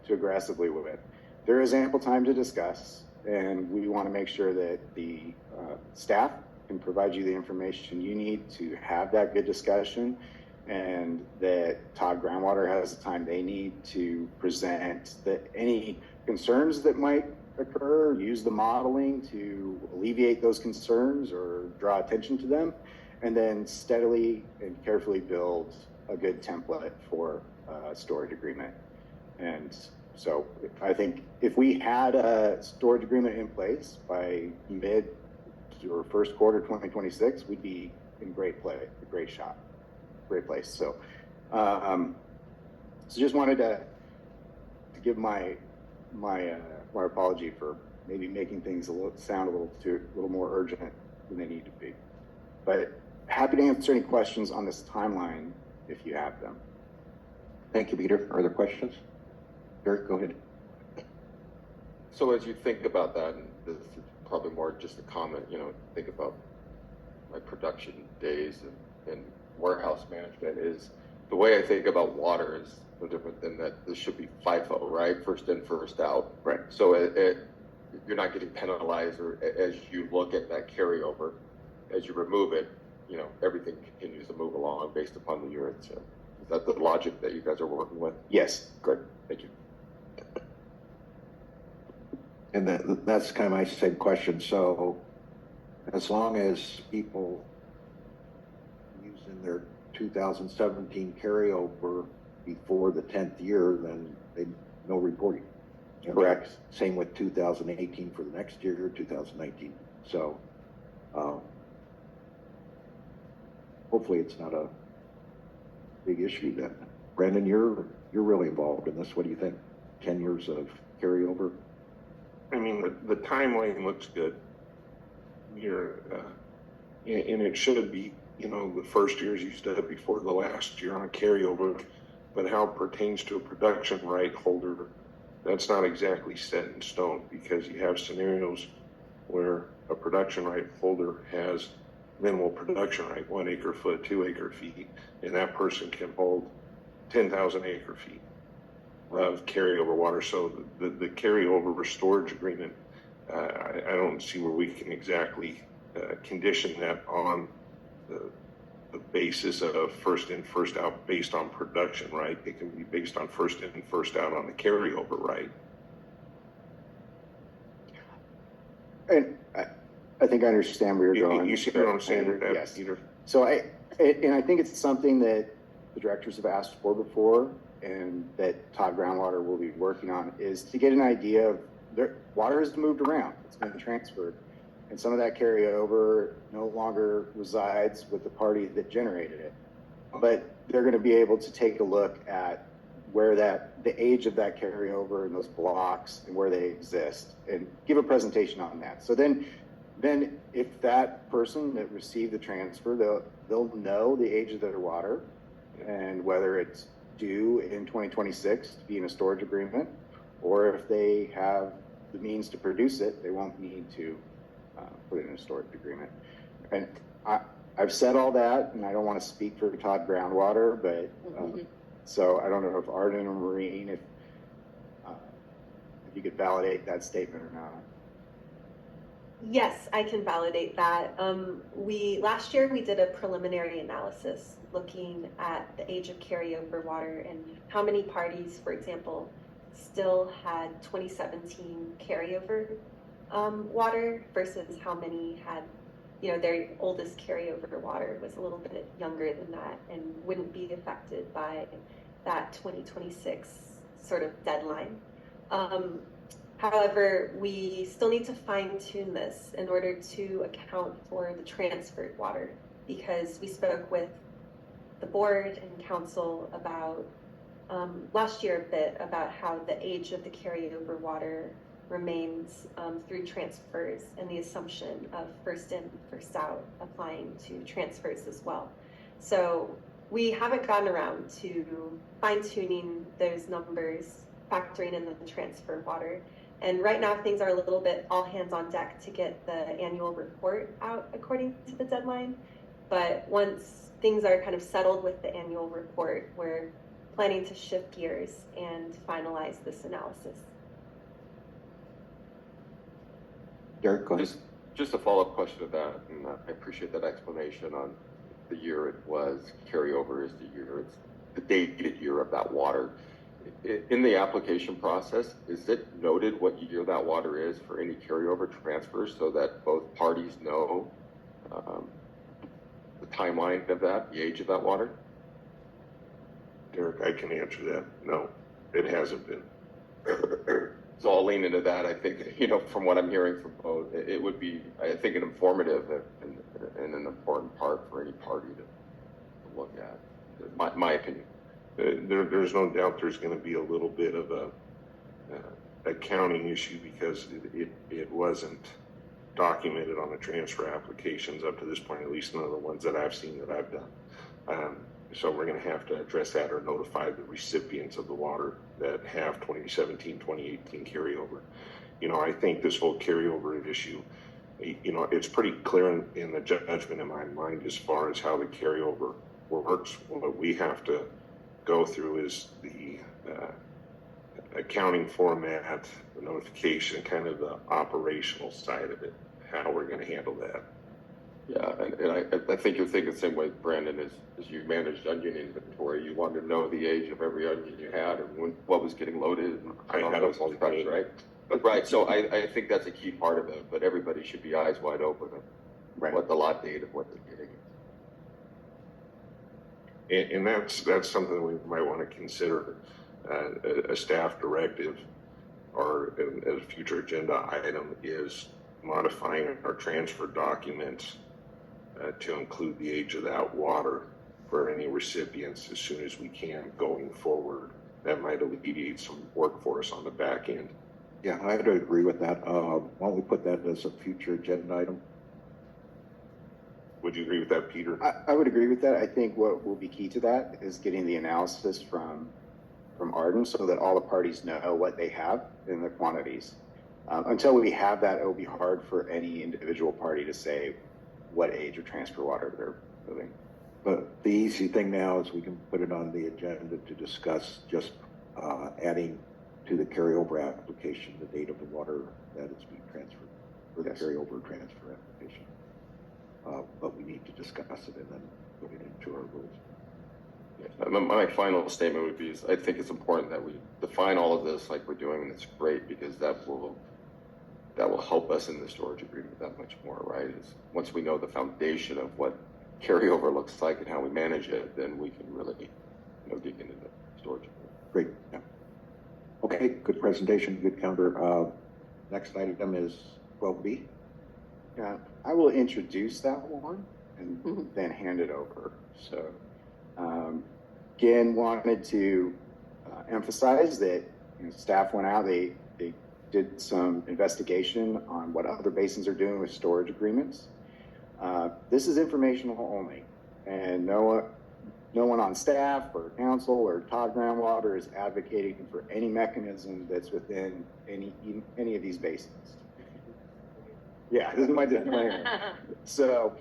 Speaker 15: aggressively with. There is ample time to discuss, and we want to make sure that the staff can provide you the information you need to have that good discussion, and that Todd Groundwater has the time they need to present any concerns that might occur, use the modeling to alleviate those concerns or draw attention to them, and then steadily and carefully build a good template for a storage agreement. And so I think if we had a storage agreement in place by mid or first quarter 2026, we'd be in great place. So, so just wanted to give my apology for maybe making things sound a little more urgent than they need to be. But happy to answer any questions on this timeline if you have them.
Speaker 1: Thank you, Peter. Are there questions? Derek, go ahead.
Speaker 11: So as you think about that, and this is probably more just a comment, think about my production days and warehouse management is the way I think about water is no different than that. This should be FIFO, right? First in, first out.
Speaker 15: Right.
Speaker 11: So you're not getting penalized, or as you look at that carryover, as you remove it, everything continues to move along based upon the year. Is that the logic that you guys are working with?
Speaker 15: Yes.
Speaker 11: Good. Thank you.
Speaker 1: And that's kind of my same question. So as long as people using their 2017 carryover before the 10th year, then they no reporting.
Speaker 15: Correct.
Speaker 1: Same with 2018 for the next year, 2019. So hopefully it's not a big issue then. Brandon, you're really involved in this. What do you think? 10 years of carryover?
Speaker 9: I mean, the timeline looks good. You're, and it should be, you know, the first year's used up before the last year on a carryover, but how it pertains to a production right holder, that's not exactly set in stone, because you have scenarios where a production right holder has minimal production right, 1 acre foot, 2 acre feet, and that person can hold 10,000 acre feet of carryover water. So the carryover storage agreement, I don't see where we can exactly condition that on the basis of first in, first out based on production, right? It can be based on first in, first out on the carryover, right?
Speaker 15: And I think I understand where you're going.
Speaker 9: You see what I'm saying with that,
Speaker 15: yes.
Speaker 9: Peter?
Speaker 15: So I think it's something that the directors have asked for before, and that Todd Groundwater will be working on, is to get an idea of their water has moved around. It's been transferred. And some of that carryover no longer resides with the party that generated it. But they're going to be able to take a look at where the age of that carryover and those blocks and where they exist, and give a presentation on that. So then if that person that received the transfer, they'll know the age of their water and whether it's due in 2026 to be in a storage agreement, or if they have the means to produce it, they won't need to put it in a storage agreement. And I've said all that, and I don't want to speak for Todd Groundwater, but so I don't know if Arden or Maureen, if you could validate that statement or not.
Speaker 8: Yes, I can validate that. Last year we did a preliminary analysis looking at the age of carryover water and how many parties, for example, still had 2017 carryover water versus how many had, you know, their oldest carryover water was a little bit younger than that and wouldn't be affected by that 2026 sort of deadline. However, we still need to fine tune this in order to account for the transferred water, because we spoke with the board and council about last year a bit about how the age of the carryover water remains through transfers, and the assumption of first in, first out applying to transfers as well. So we haven't gotten around to fine tuning those numbers, factoring in the transfer water. And right now things are a little bit all hands on deck to get the annual report out according to the deadline. But once things are kind of settled with the annual report, we're planning to shift gears and finalize this analysis.
Speaker 1: Derek, go ahead.
Speaker 11: Just a follow-up question to that, and I appreciate that explanation on the year it was. Carryover is the year, it's the dated year of that water. In the application process, is it noted what year that water is for any carryover transfers so that both parties know the timeline of that, the age of that water?
Speaker 9: Derek, I can answer that. No, it hasn't been.
Speaker 11: So I'll lean into that. I think, you know, from what I'm hearing from both, it would be, I think, an informative and an important part for any party to look at, my opinion.
Speaker 9: There's no doubt there's going to be a little bit of a accounting issue because it wasn't documented on the transfer applications up to this point, at least none of the ones that I've seen that I've done. So we're going to have to address that or notify the recipients of the water that have 2017, 2018 carryover. You know, I think this whole carryover issue, you know, it's pretty clear in the judgment in my mind as far as how the carryover works. What we have to go through is the accounting format, the notification, kind of the operational side of it, how we're going to handle that.
Speaker 11: Yeah, and I think you're thinking the same way, Brandon, as you managed onion inventory. You wanted to know the age of every onion you had and what was getting loaded. And
Speaker 9: I had those all
Speaker 11: right? But right, so I think that's a key part of it, but everybody should be eyes wide open
Speaker 15: Right.
Speaker 11: what the lot date of what they're getting.
Speaker 9: And that's something we might want to consider, a staff directive or a future agenda item is modifying our transfer documents to include the age of that water for any recipients as soon as we can going forward. That might alleviate some work for us on the back end.
Speaker 1: Yeah, I'd agree with that. Why don't we put that as a future agenda item?
Speaker 9: Would you agree with that, Peter?
Speaker 15: I would agree with that. I think what will be key to that is getting the analysis from Arden so that all the parties know what they have in the quantities. Until we have that, it will be hard for any individual party to say what age of transfer water they're moving.
Speaker 1: But the easy thing now is we can put it on the agenda to discuss just adding to the carryover application the date of the water that is being transferred, or the carryover transfer application. But we need to discuss it and then put it into our rules.
Speaker 11: My final statement would be, I think it's important that we define all of this like we're doing, and it's great because that will help us in the storage agreement that much more, right? Is once we know the foundation of what carryover looks like and how we manage it, then we can really, dig into the storage agreement.
Speaker 1: Great. Yeah. Okay. Good presentation. Good counter. Next item is 12B.
Speaker 15: Yeah, I will introduce that one and then hand it over. So, again, wanted to emphasize that staff went out, they did some investigation on what other basins are doing with storage agreements. This is informational only, and no one on staff or council or Todd Groundwater is advocating for any mechanism that's within any of these basins. Yeah, this is my disclaimer. So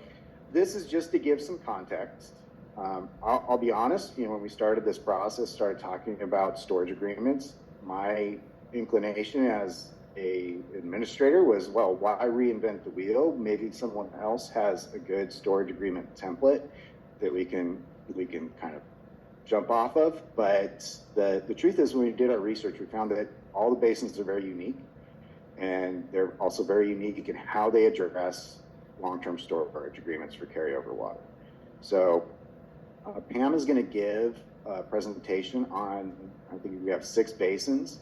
Speaker 15: this is just to give some context. I'll be honest, when we started this process, started talking about storage agreements, my inclination as a administrator was, well, why reinvent the wheel? Maybe someone else has a good storage agreement template that we can kind of jump off of. But the truth is, when we did our research, we found that all the basins are very unique. And they're also very unique in how they address long-term storage agreements for carryover water. So Pam is going to give a presentation on, I think we have 6 basins,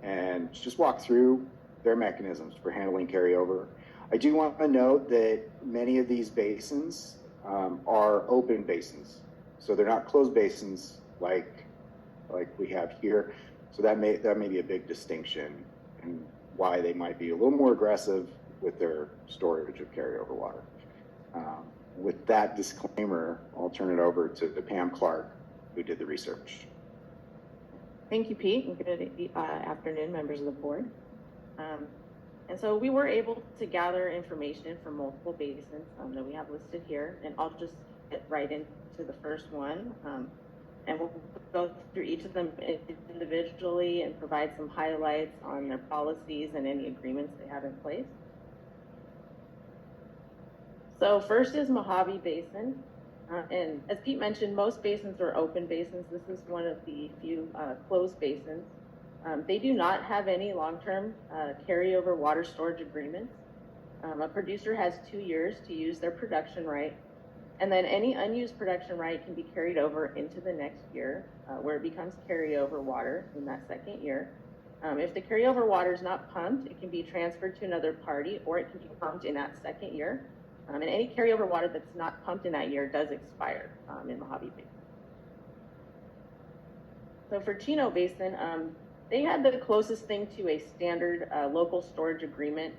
Speaker 15: and just walk through their mechanisms for handling carryover. I do want to note that many of these basins are open basins. So they're not closed basins like we have here. So that may be a big distinction and why they might be a little more aggressive with their storage of carryover water. With that disclaimer, I'll turn it over to Pam Clark, who did the research.
Speaker 16: Thank you, Pete, and good afternoon, members of the board. And so we were able to gather information from multiple basins that we have listed here, and I'll just get right into the first one. And we'll go through each of them individually and provide some highlights on their policies and any agreements they have in place. So first is Mojave Basin. And as Pete mentioned, most basins are open basins. This is one of the few closed basins. They do not have any long-term carryover water storage agreements. A producer has 2 years to use their production right. And then any unused production right can be carried over into the next year, where it becomes carryover water in that second year. If the carryover water is not pumped, it can be transferred to another party, or it can be pumped in that second year. And any carryover water that's not pumped in that year does expire in Mojave Basin. So for Chino Basin, they had the closest thing to a standard local storage agreement.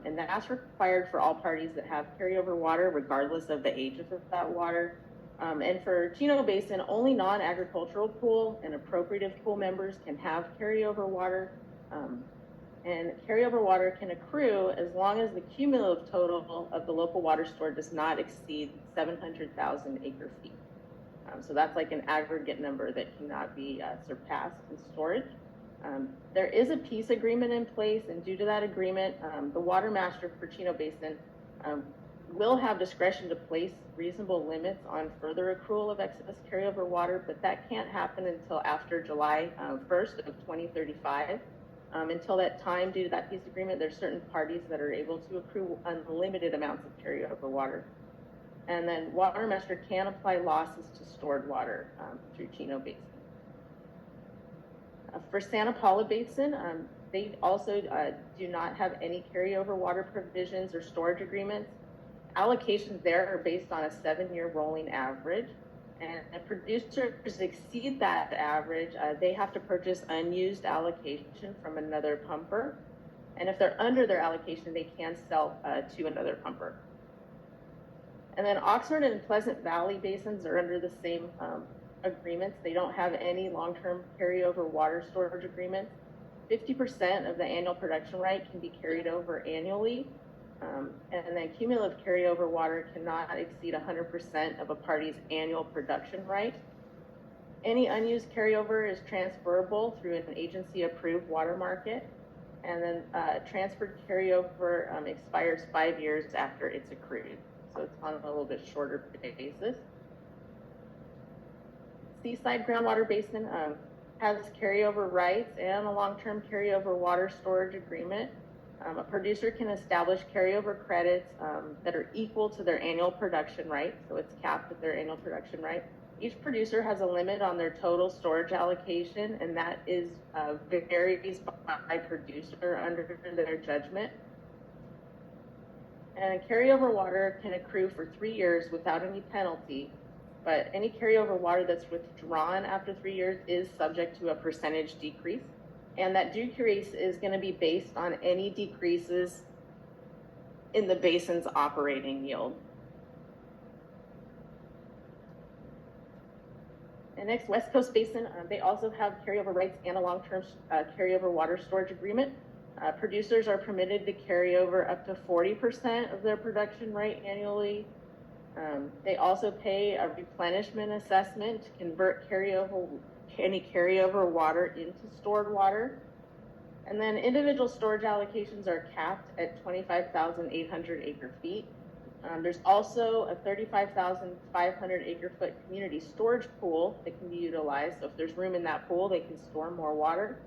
Speaker 16: And that's required for all parties that have carryover water, regardless of the age of that water. And for Chino Basin, only non-agricultural pool and appropriative pool members can have carryover water. And carryover water can accrue as long as the cumulative total of the local water stored does not exceed 700,000 acre feet. So that's like an aggregate number that cannot be surpassed in storage. There is a peace agreement in place, and due to that agreement, the Watermaster for Chino Basin will have discretion to place reasonable limits on further accrual of excess carryover water, but that can't happen until after July 1st of 2035. Until that time, due to that peace agreement, there's certain parties that are able to accrue unlimited amounts of carryover water. And then Watermaster can apply losses to stored water through Chino Basin. For Santa Paula Basin, they also do not have any carryover water provisions or storage agreements. Allocations there are based on a 7-year rolling average. And if producers exceed that average, they have to purchase unused allocation from another pumper. And if they're under their allocation, they can sell to another pumper. And then Oxnard and Pleasant Valley basins are under the same agreements. They don't have any long-term carryover water storage agreements. 50% of the annual production right can be carried over annually. And then cumulative carryover water cannot exceed 100% of a party's annual production right. Any unused carryover is transferable through an agency-approved water market. And then transferred carryover expires 5 years after it's accrued. So it's on a little bit shorter basis. Seaside Groundwater Basin has carryover rights and a long-term carryover water storage agreement. A producer can establish carryover credits that are equal to their annual production right, so it's capped at their annual production right. Each producer has a limit on their total storage allocation, and that is varies by producer under their judgment. And carryover water can accrue for 3 years without any penalty, but any carryover water that's withdrawn after 3 years is subject to a percentage decrease. And that decrease is going to be based on any decreases in the basin's operating yield. And next, West Coast Basin, they also have carryover rights and a long-term carryover water storage agreement. Producers are permitted to carry over up to 40% of their production right annually. They also pay a replenishment assessment to convert any carryover water into stored water. And then individual storage allocations are capped at 25,800 acre feet. There's also a 35,500 acre foot community storage pool that can be utilized. So if there's room in that pool, they can store more water.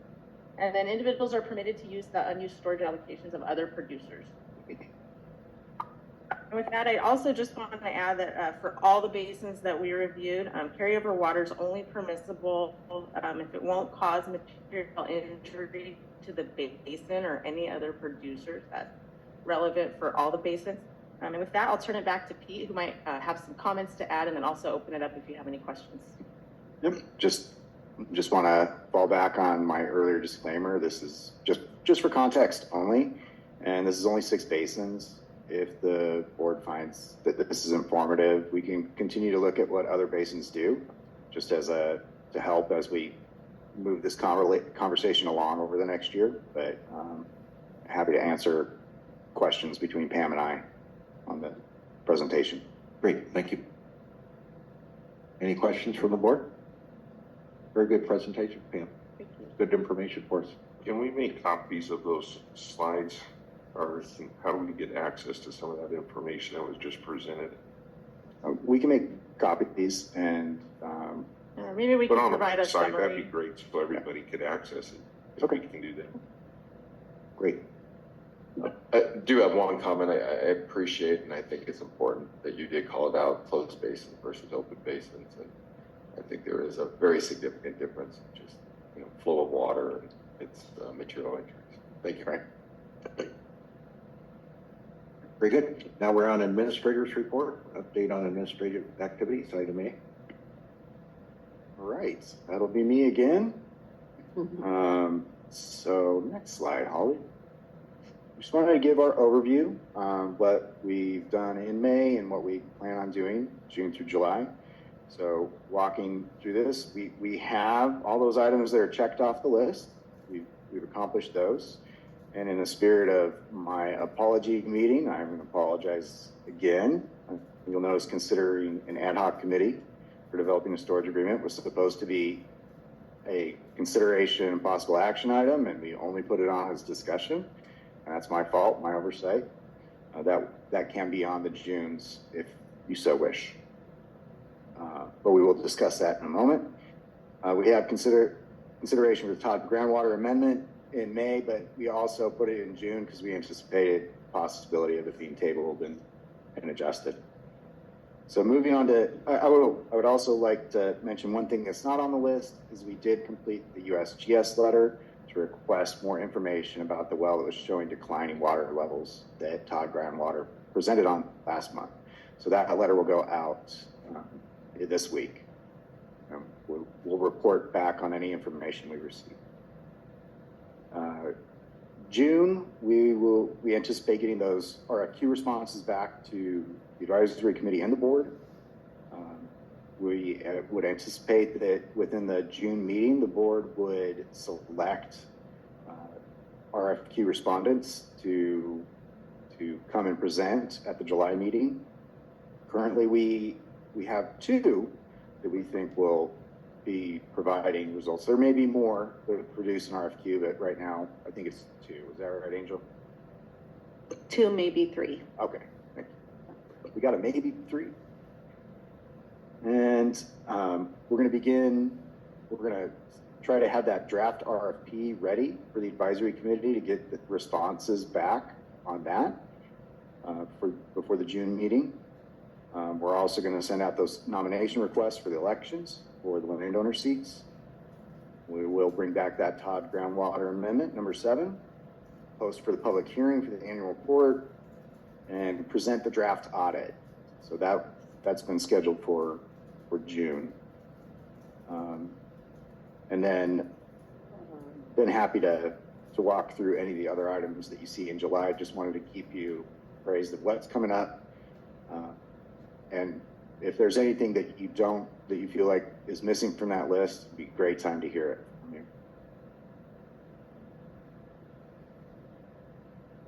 Speaker 16: And then individuals are permitted to use the unused storage allocations of other producers. And with that, I also just wanted to add that for all the basins that we reviewed, carryover water is only permissible if it won't cause material injury to the basin or any other producers. That's relevant for all the basins. And with that, I'll turn it back to Pete, who might have some comments to add, and then also open it up if you have any questions.
Speaker 15: Yep. Just want to fall back on my earlier disclaimer. This is just for context only, and this is only 6 basins. If the board finds that this is informative, we can continue to look at what other basins do, just as to help as we move this conversation along over the next year. But happy to answer questions between Pam and I on the presentation.
Speaker 1: Great, thank you. Any questions from the board? Very good presentation, Pam.
Speaker 16: Thank you.
Speaker 1: Good information for us.
Speaker 9: Can we make copies of those slides? Or how do we get access to some of that information that was just presented?
Speaker 15: We can make copies and
Speaker 16: maybe we
Speaker 9: But
Speaker 16: can
Speaker 9: on the
Speaker 16: provide a
Speaker 9: website,
Speaker 16: summary.
Speaker 9: that'd be great, so everybody could access it. If
Speaker 15: Okay.
Speaker 9: we can do that.
Speaker 15: Great.
Speaker 11: I do have one comment I appreciate, and I think it's important that you did call it out, closed basin versus open basins. And I think there is a very significant difference in just, flow of water and its material injuries. Thank you.
Speaker 15: Right.
Speaker 1: Very good. Now we're on administrator's report. Update on administrative activities, item A.
Speaker 15: All right, that'll be me again. So next slide, Holly. Just wanted to give our overview on what we've done in May and what we plan on doing June through July. So walking through this, we have all those items that are checked off the list. We've accomplished those. And in the spirit of my apology meeting, I'm going to apologize again. You'll notice considering an ad hoc committee for developing a storage agreement was supposed to be a consideration and possible action item, and we only put it on as discussion. And that's my fault, my oversight. That can be on the Junes if you so wish. But we will discuss that in a moment. We have consideration for the Todd groundwater amendment. in May, but we also put it in June because we anticipated possibility of it being tabled and adjusted. So moving on to, I would also like to mention one thing that's not on the list is we did complete the USGS letter to request more information about the well that was showing declining water levels that Todd Groundwater presented on last month. So that letter will go out this week. We'll report back on any information we receive. June, we anticipate getting those RFQ responses back to the advisory committee and the board. We would anticipate that within the June meeting, the board would select RFQ respondents to come and present at the July meeting. Currently, we have 2 that we think will be providing results. There may be more that produce an RFQ, but right now I think it's 2. Is that right, Angel?
Speaker 6: 2, maybe 3.
Speaker 15: Okay, thank you. We got a maybe 3. And we're going to try to have that draft RFP ready for the advisory committee to get the responses back on that before the June meeting. We're also going to send out those nomination requests for the elections for the landowner seats. We will bring back that Todd Groundwater Amendment, number 7, post for the public hearing for the annual report, and present the draft audit. So that's been scheduled for June. And then been happy to walk through any of the other items that you see in July. Just wanted to keep you appraised of what's coming up. And if there's anything that you feel like is missing from that list, it'd be a great time to hear it from you.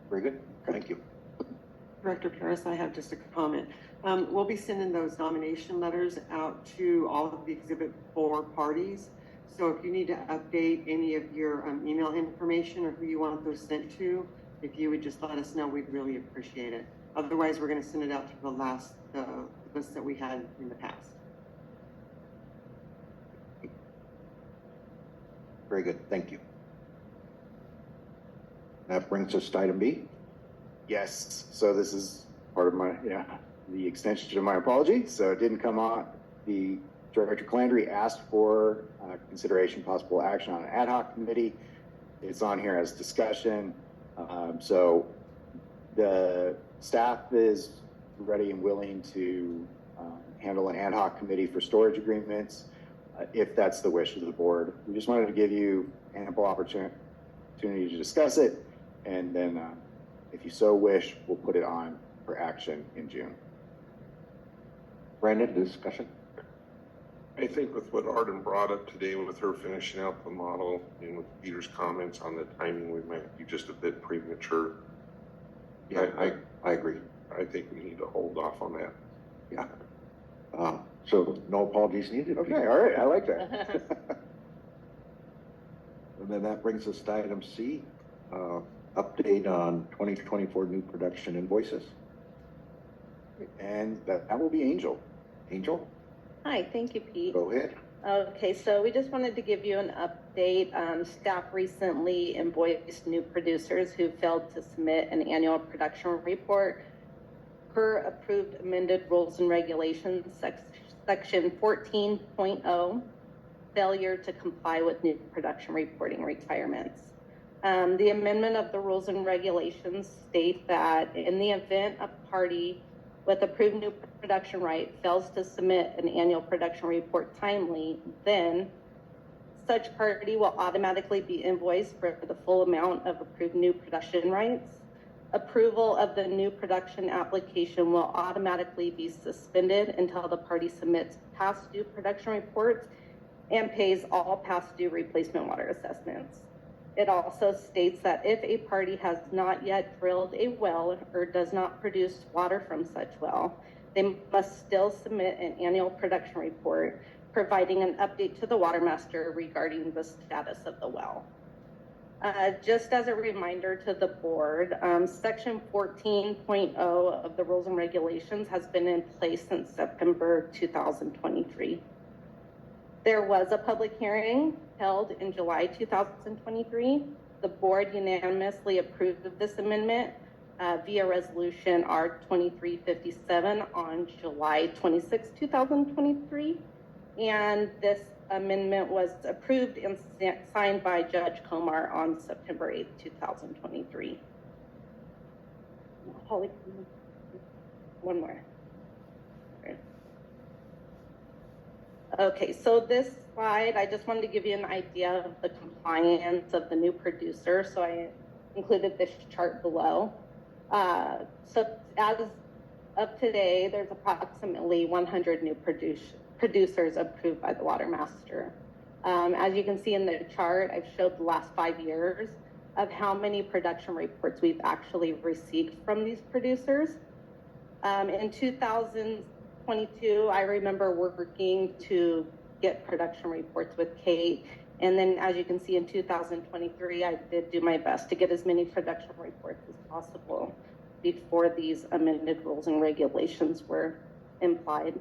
Speaker 1: Very good. Thank you.
Speaker 3: Director Paris, I have just a comment. We'll be sending those nomination letters out to all of the Exhibit 4 parties. So if you need to update any of your email information or who you want those sent to, if you would just let us know, we'd really appreciate it. Otherwise, we're going to send it out to the last list that we had in the past.
Speaker 1: Very good. Thank you. That brings us to item B.
Speaker 15: Yes, so this is part of the extension of my apology. So it didn't come on. The Director Calandry asked for consideration, possible action on an ad hoc committee. It's on here as discussion. So the staff is ready and willing to handle an ad hoc committee for storage agreements if that's the wish of the board. We just wanted to give you ample opportunity to discuss it, and then if you so wish, we'll put it on for action in June.
Speaker 1: Brandon, discussion?
Speaker 9: I think with what Arden brought up today, with her finishing out the model and with Peter's comments on the timing, we might be just a bit premature.
Speaker 1: Yeah, I agree.
Speaker 9: I think we need to hold off on that.
Speaker 1: Yeah. So no apologies needed.
Speaker 15: Okay, all right, I like that.
Speaker 1: And then that brings us to item C, update on 2024 new production invoices.
Speaker 15: And that will be Angel.
Speaker 1: Angel,
Speaker 16: Hi, thank you, Pete.
Speaker 1: go ahead.
Speaker 16: Okay, so we just wanted to give you an update. Staff recently invoiced new producers who failed to submit an annual production report per approved amended rules and regulations, section 14.0, failure to comply with new production reporting requirements. The amendment of the rules and regulations state that in the event a party with approved new production right fails to submit an annual production report timely, then such party will automatically be invoiced for the full amount of approved new production rights. Approval of the new production application will automatically be suspended until the party submits past due production reports and pays all past due replacement water assessments. It also states that if a party has not yet drilled a well or does not produce water from such well, they must still submit an annual production report, providing an update to the Watermaster regarding the status of the well. Just as a reminder to the board, section 14.0 of the rules and regulations has been in place since September 2023. There was a public hearing held in July 2023.
Speaker 6: the board unanimously approved of this amendment via resolution R2357 on July 26, 2023. And this amendment was approved and signed by Judge Komar on September 8, 2023. Holly, one more. Okay, so this slide, I just wanted to give you an idea of the compliance of the new producer. So I included this chart below. So as of today, there's approximately 100 new producers approved by the Watermaster. As you can see in the chart, I've showed the last 5 years of how many production reports we've actually received from these producers. In 2022, I remember working to get production reports with Kate. And then as you can see in 2023, I did do my best to get as many production reports as possible before these amended rules and regulations were implied.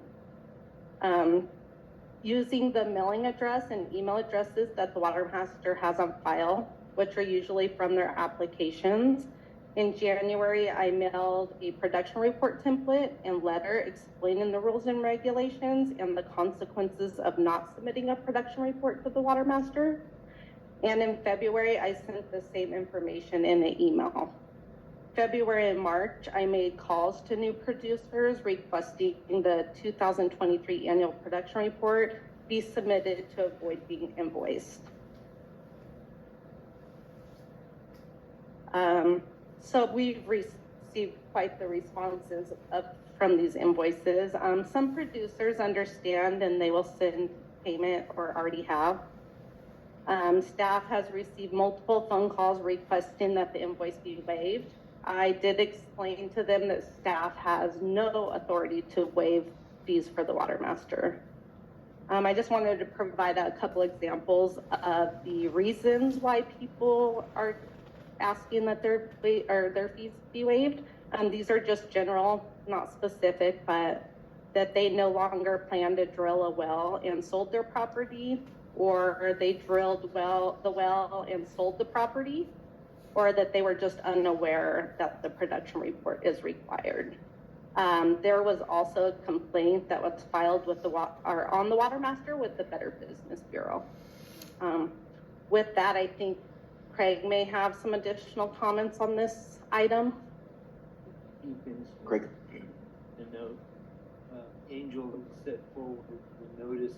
Speaker 6: Using the mailing address and email addresses that the Watermaster has on file, which are usually from their applications. In January, I mailed a production report template and letter explaining the rules and regulations and the consequences of not submitting a production report to the Watermaster. And in February, I sent the same information in an email. February and March, I made calls to new producers requesting the 2023 annual production report be submitted to avoid being invoiced. So we've received quite the responses from these invoices. Some producers understand and they will send payment or already have. Staff has received multiple phone calls requesting that the invoice be waived. I did explain to them that staff has no authority to waive fees for the Watermaster. I just wanted to provide a couple examples of the reasons why people are asking that their fees be waived. These are just general, not specific, but that they no longer plan to drill a well and sold their property, or they drilled the well and sold the property, or that they were just unaware that the production report is required. There was also a complaint that was filed with on the Watermaster with the Better Business Bureau. With that, I think Craig may have some additional comments on this item.
Speaker 1: Craig.
Speaker 10: The note, Angel set forward the notice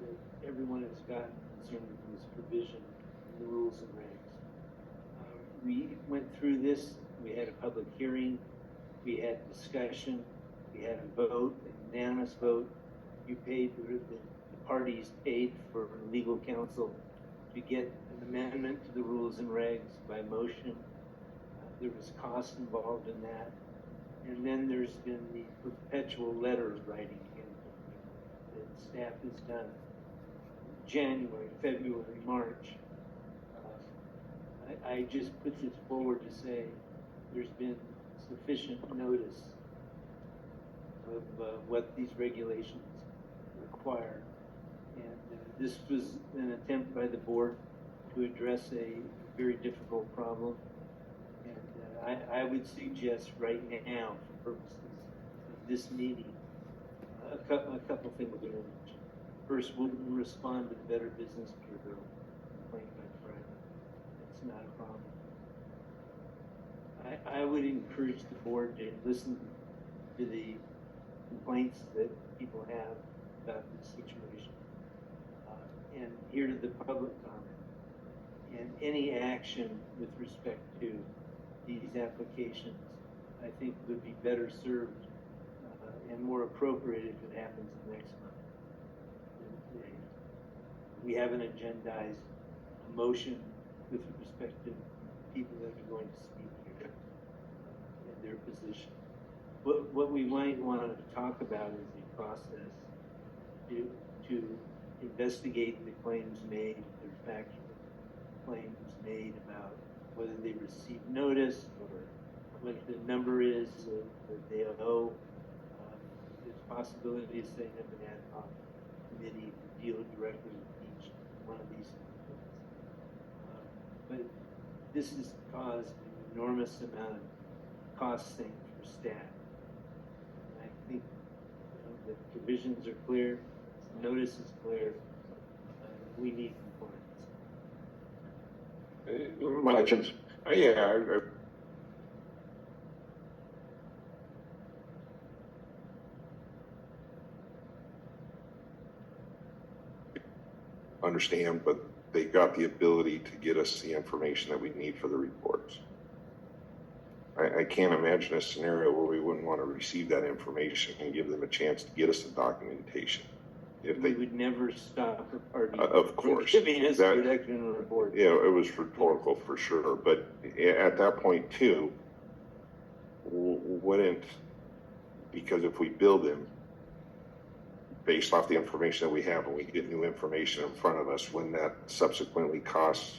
Speaker 10: that everyone has gotten concerning this provision in the rules and regs. We went through this, we had a public hearing, we had discussion, we had a vote, a unanimous vote. You paid, the parties paid for legal counsel to get an amendment to the rules and regs by motion. There was cost involved in that. And then there's been the perpetual letter writing that staff has done. January, February, March. I just put this forward to say there's been sufficient notice of what these regulations require. And this was an attempt by the board to address a very difficult problem. And I would suggest right now, for purposes of this meeting, a couple things we're going to mention. First, we'll respond to the Better Business Bureau complaint by Friday. It's not a problem. I would encourage the board to listen to the complaints that people have about this situation and hear the public comment. And any action with respect to these applications, I think would be better served and more appropriate if it happens next month than today. We haven't agendized a motion with respect to people that are going to speak here and their position. What we might want to talk about is the process to investigate the claims made, the factual claims made about whether they received notice or what the number is that they owe. There's a possibility of setting up an ad hoc committee to deal directly with each one of these complaints. but this has caused an enormous amount of costing for staff. And I think the provisions are clear, notice is clear, we need compliance.
Speaker 9: Questions? Yeah, understand, but they got the ability to get us the information that we need for the reports. I can't imagine a scenario where we wouldn't want to receive that information and give them a chance to get us the documentation. If
Speaker 10: We
Speaker 9: they,
Speaker 10: would never stop a party
Speaker 9: of course,
Speaker 10: from giving us
Speaker 9: that,
Speaker 10: production report.
Speaker 9: you know, it was rhetorical for sure, but at that point too, wouldn't, because if we build them based off the information that we have and we get new information in front of us, when that subsequently costs,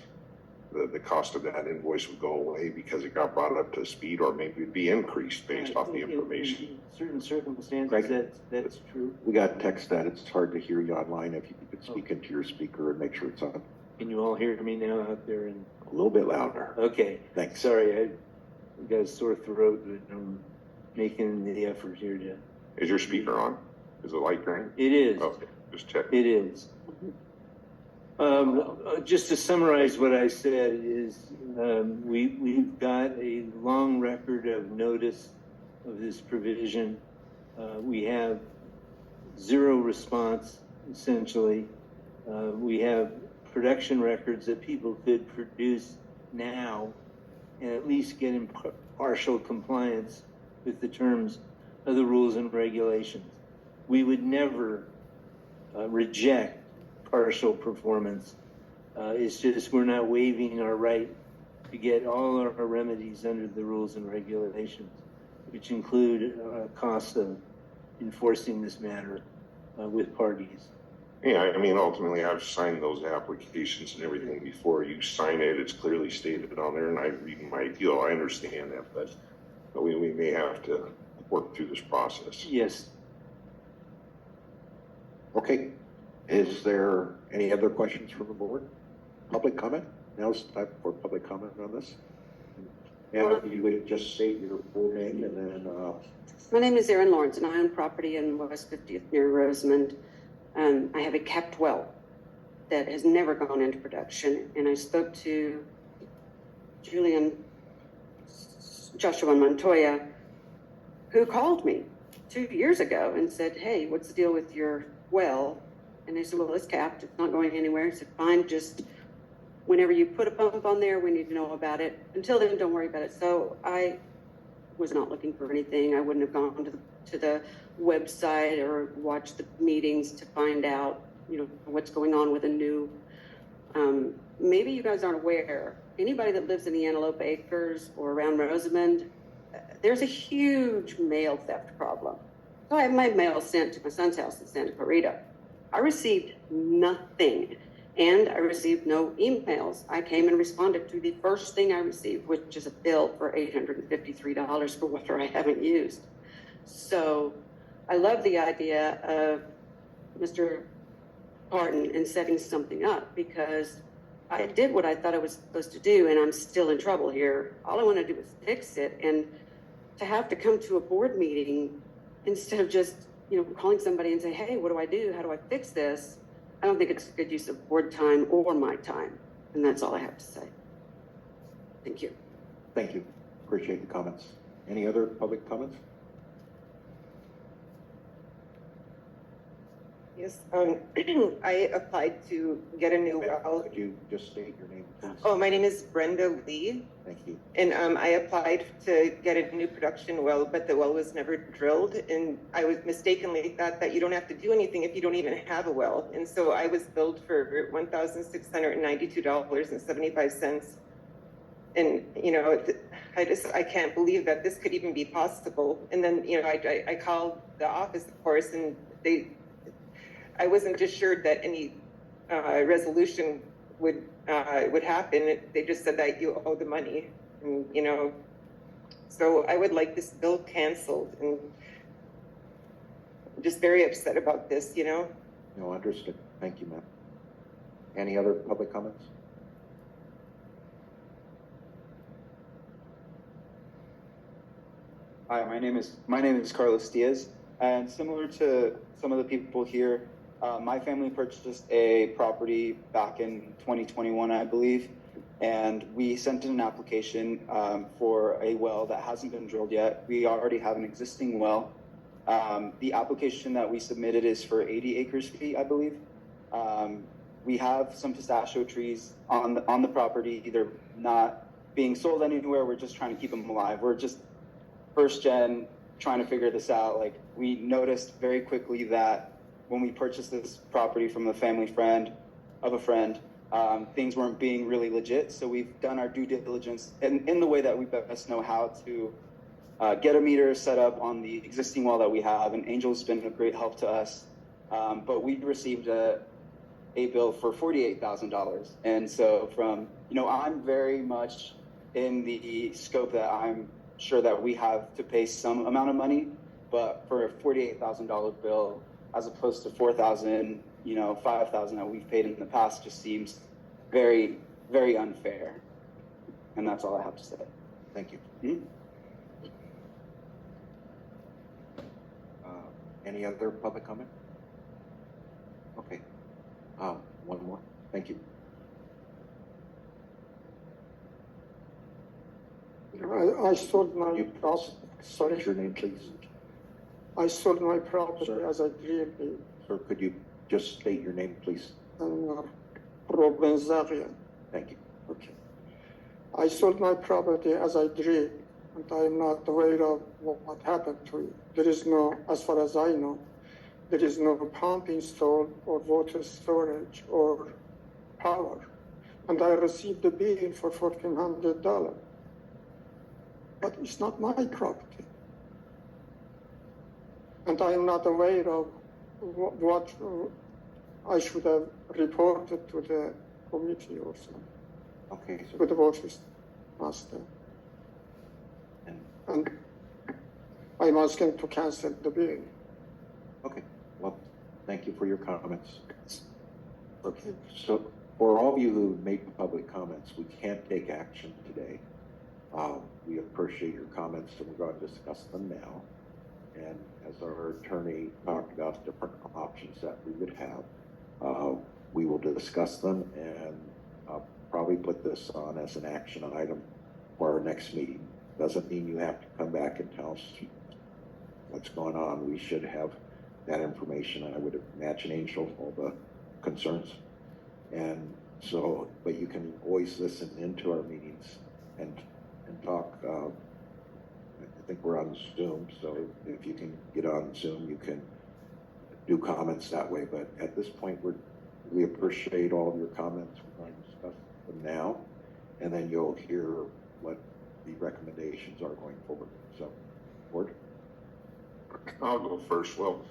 Speaker 9: the cost of that invoice would go away because it got brought up to speed, or maybe it'd be increased based off the information.
Speaker 10: In certain circumstances,
Speaker 1: Greg?
Speaker 10: that's true.
Speaker 1: We got text that it's hard to hear you online. If you could speak into your speaker and make sure it's on.
Speaker 10: Can you all hear me now out there? And
Speaker 1: A little bit louder.
Speaker 10: okay,
Speaker 1: Thanks.
Speaker 10: sorry, I got a sore throat, but I'm making the effort here to.
Speaker 9: Is your speaker on? Is the light green?
Speaker 10: It is.
Speaker 9: Okay, just check.
Speaker 10: It is. Just to summarize what I said is, we've got a long record of notice of this provision. We have zero response, essentially. We have production records that people could produce now and at least get in partial compliance with the terms of the rules and regulations. We would never reject partial performance. It's just we're not waiving our right to get all our remedies under the rules and regulations, which include costs of enforcing this matter with parties.
Speaker 9: Yeah, I mean, ultimately, I've signed those applications and everything before you sign it. It's clearly stated on there, and I read my deal. I understand that, but we may have to work through this process.
Speaker 10: Yes.
Speaker 1: Okay. Is there any other questions from the board? Public comment? Now's the time for public comment on this. And if you would just state your full name and then.
Speaker 17: My name is Erin Lawrence, and I own property in West 50th near Rosamond. I have a capped well that has never gone into production, and I spoke to Joshua Montoya, who called me 2 years ago and said, "Hey, what's the deal with your well?" And I said, "Well, it's capped. It's not going anywhere." He said, "Fine, just whenever you put a pump on there, we need to know about it. Until then, don't worry about it." So I was not looking for anything. I wouldn't have gone to the website or watched the meetings to find out, what's going on with a new. Maybe you guys aren't aware. Anybody that lives in the Antelope Acres or around Rosamond, there's a huge mail theft problem. So I have my mail sent to my son's house in Santa Clarita. I received nothing, and I received no emails. I came and responded to the first thing I received, which is a bill for $853 for water I haven't used. So I love the idea of Mr. Parton in setting something up, because I did what I thought I was supposed to do, and I'm still in trouble here. All I want to do is fix it, and to have to come to a board meeting instead of just calling somebody and say, "Hey, what do I do? How do I fix this?" I don't think it's a good use of board time or my time. And that's all I have to say. Thank you.
Speaker 1: Thank you. Appreciate the comments. Any other public comments?
Speaker 18: Yes, I applied to get a new well.
Speaker 1: Could you just state your name, please?
Speaker 18: Oh, my name is Brenda Lee.
Speaker 1: Thank you.
Speaker 18: And I applied to get a new production well, but the well was never drilled. And I was mistakenly thought that you don't have to do anything if you don't even have a well. And so I was billed for $1,692.75. And, I can't believe that this could even be possible. And then, I called the office, of course, and I wasn't assured that any resolution would happen. They just said that you owe the money, and so I would like this bill canceled, and I'm just very upset about this.
Speaker 1: No, understood. Thank you, ma'am. Any other public comments?
Speaker 19: Hi, my name is Carlos Diaz, and similar to some of the people here, my family purchased a property back in 2021, I believe, and we sent in an application for a well that hasn't been drilled yet. We already have an existing well. The application that we submitted is for 80 acres feet, I believe. We have some pistachio trees on the property. They're not being sold anywhere. We're just trying to keep them alive. We're just first gen trying to figure this out. Like, we noticed very quickly that when we purchased this property from a family friend of a friend, things weren't being really legit. So we've done our due diligence in the way that we best know how to get a meter set up on the existing well that we have. And Angel's been a great help to us. But we received a bill for $48,000. And so I'm very much in the scope that I'm sure that we have to pay some amount of money, but for a $48,000 bill, as opposed to $4,000, $5,000 that we've paid in the past, just seems very, very unfair. And that's all I have to say.
Speaker 1: Thank you. Any other public comment? Okay. One more. Thank you.
Speaker 20: I sold my property. Sorry.
Speaker 1: What's your name, please?
Speaker 20: I sold my property as I dreamed.
Speaker 1: Sir, could you just state your name, please?
Speaker 20: Robenzarian.
Speaker 1: Thank you.
Speaker 20: Okay. I sold my property as I dreamed, and I am not aware of what happened to it. There is no, as far as I know, there is no pump installed or water storage or power. And I received a bill for $1,400. But it's not my property. And I am not aware of what I should have reported to the committee or something.
Speaker 1: Okay. So
Speaker 20: to the Watermaster. And I'm asking to cancel the bill.
Speaker 1: Okay. Well, thank you for your comments. Okay. So for all of you who made public comments, we can't take action today. We appreciate your comments, and we're going to discuss them now. And as our attorney talked about different options that we would have, we will discuss them and probably put this on as an action item for our next meeting. Doesn't mean you have to come back and tell us what's going on. We should have that information. I would imagine Angel all the concerns. And so, but you can always listen into our meetings and talk. I think we're on Zoom, so if you can get on Zoom, you can do comments that way. But at this point, we appreciate all of your comments. We're going to discuss them now, and then you'll hear what the recommendations are going forward. So, Board?
Speaker 9: I'll go first. Well,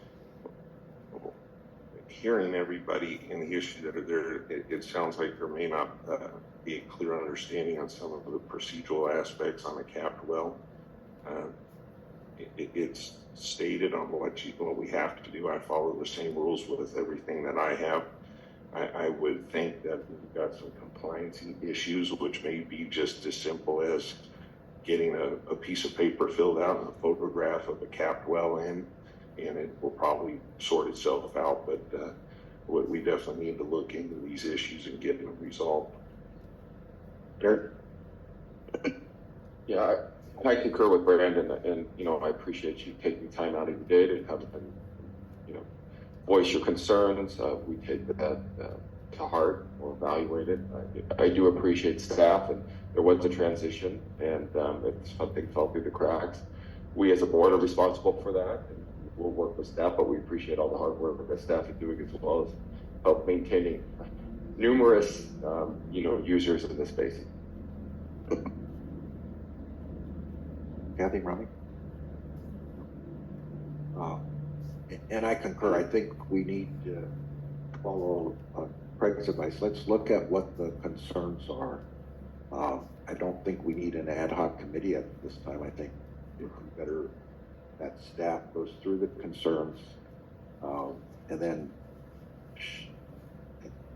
Speaker 9: hearing everybody in the issues that are there, it sounds like there may not be a clear understanding on some of the procedural aspects on a capped well. It's stated on what we have to do. I follow the same rules with everything that I have. I would think that we've got some compliance issues, which may be just as simple as getting a piece of paper filled out and a photograph of a capped well in, and it will probably sort itself out. But we definitely need to look into these issues and get them resolved.
Speaker 1: Derek?
Speaker 11: Yeah, I concur with Brandon, and I appreciate you taking time out of your day to come and voice your concerns. We take that to heart or evaluate it. I do appreciate staff, and there was a transition, and if something fell through the cracks, we as a board are responsible for that, and we'll work with staff. But we appreciate all the hard work that staff is doing, as well as help maintaining numerous users in this space.
Speaker 1: Kathy, Rami? And I concur. I think we need to follow Craig's advice. Let's look at what the concerns are. I don't think we need an ad hoc committee at this time. I think it'd be better that staff goes through the concerns, and then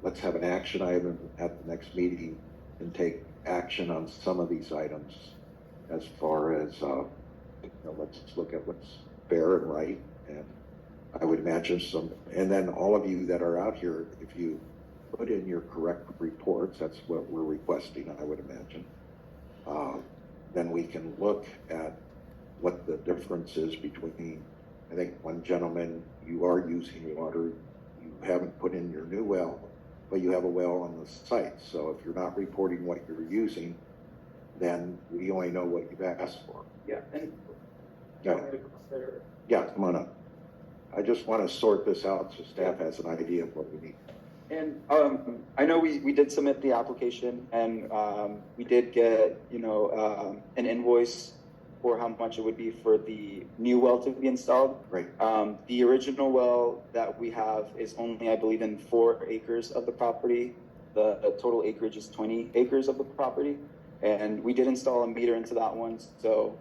Speaker 1: let's have an action item at the next meeting and take action on some of these items as far as let's look at what's fair and right. And I would imagine and then all of you that are out here, if you put in your correct reports, that's what we're requesting, I would imagine. Then we can look at what the difference is between, I think one gentleman, you are using water, you haven't put in your new well, but you have a well on the site. So if you're not reporting what you're using, then we only know what you've asked for.
Speaker 19: Yeah, and
Speaker 1: yeah, come on up. I just want to sort this out so staff has an idea of what we need.
Speaker 19: And I know we did submit the application, and we did get, an invoice for how much it would be for the new well to be installed.
Speaker 1: Right.
Speaker 19: The original well that we have is only, I believe, in 4 acres of the property. The total acreage is 20 acres of the property. And we did install a meter into that one. So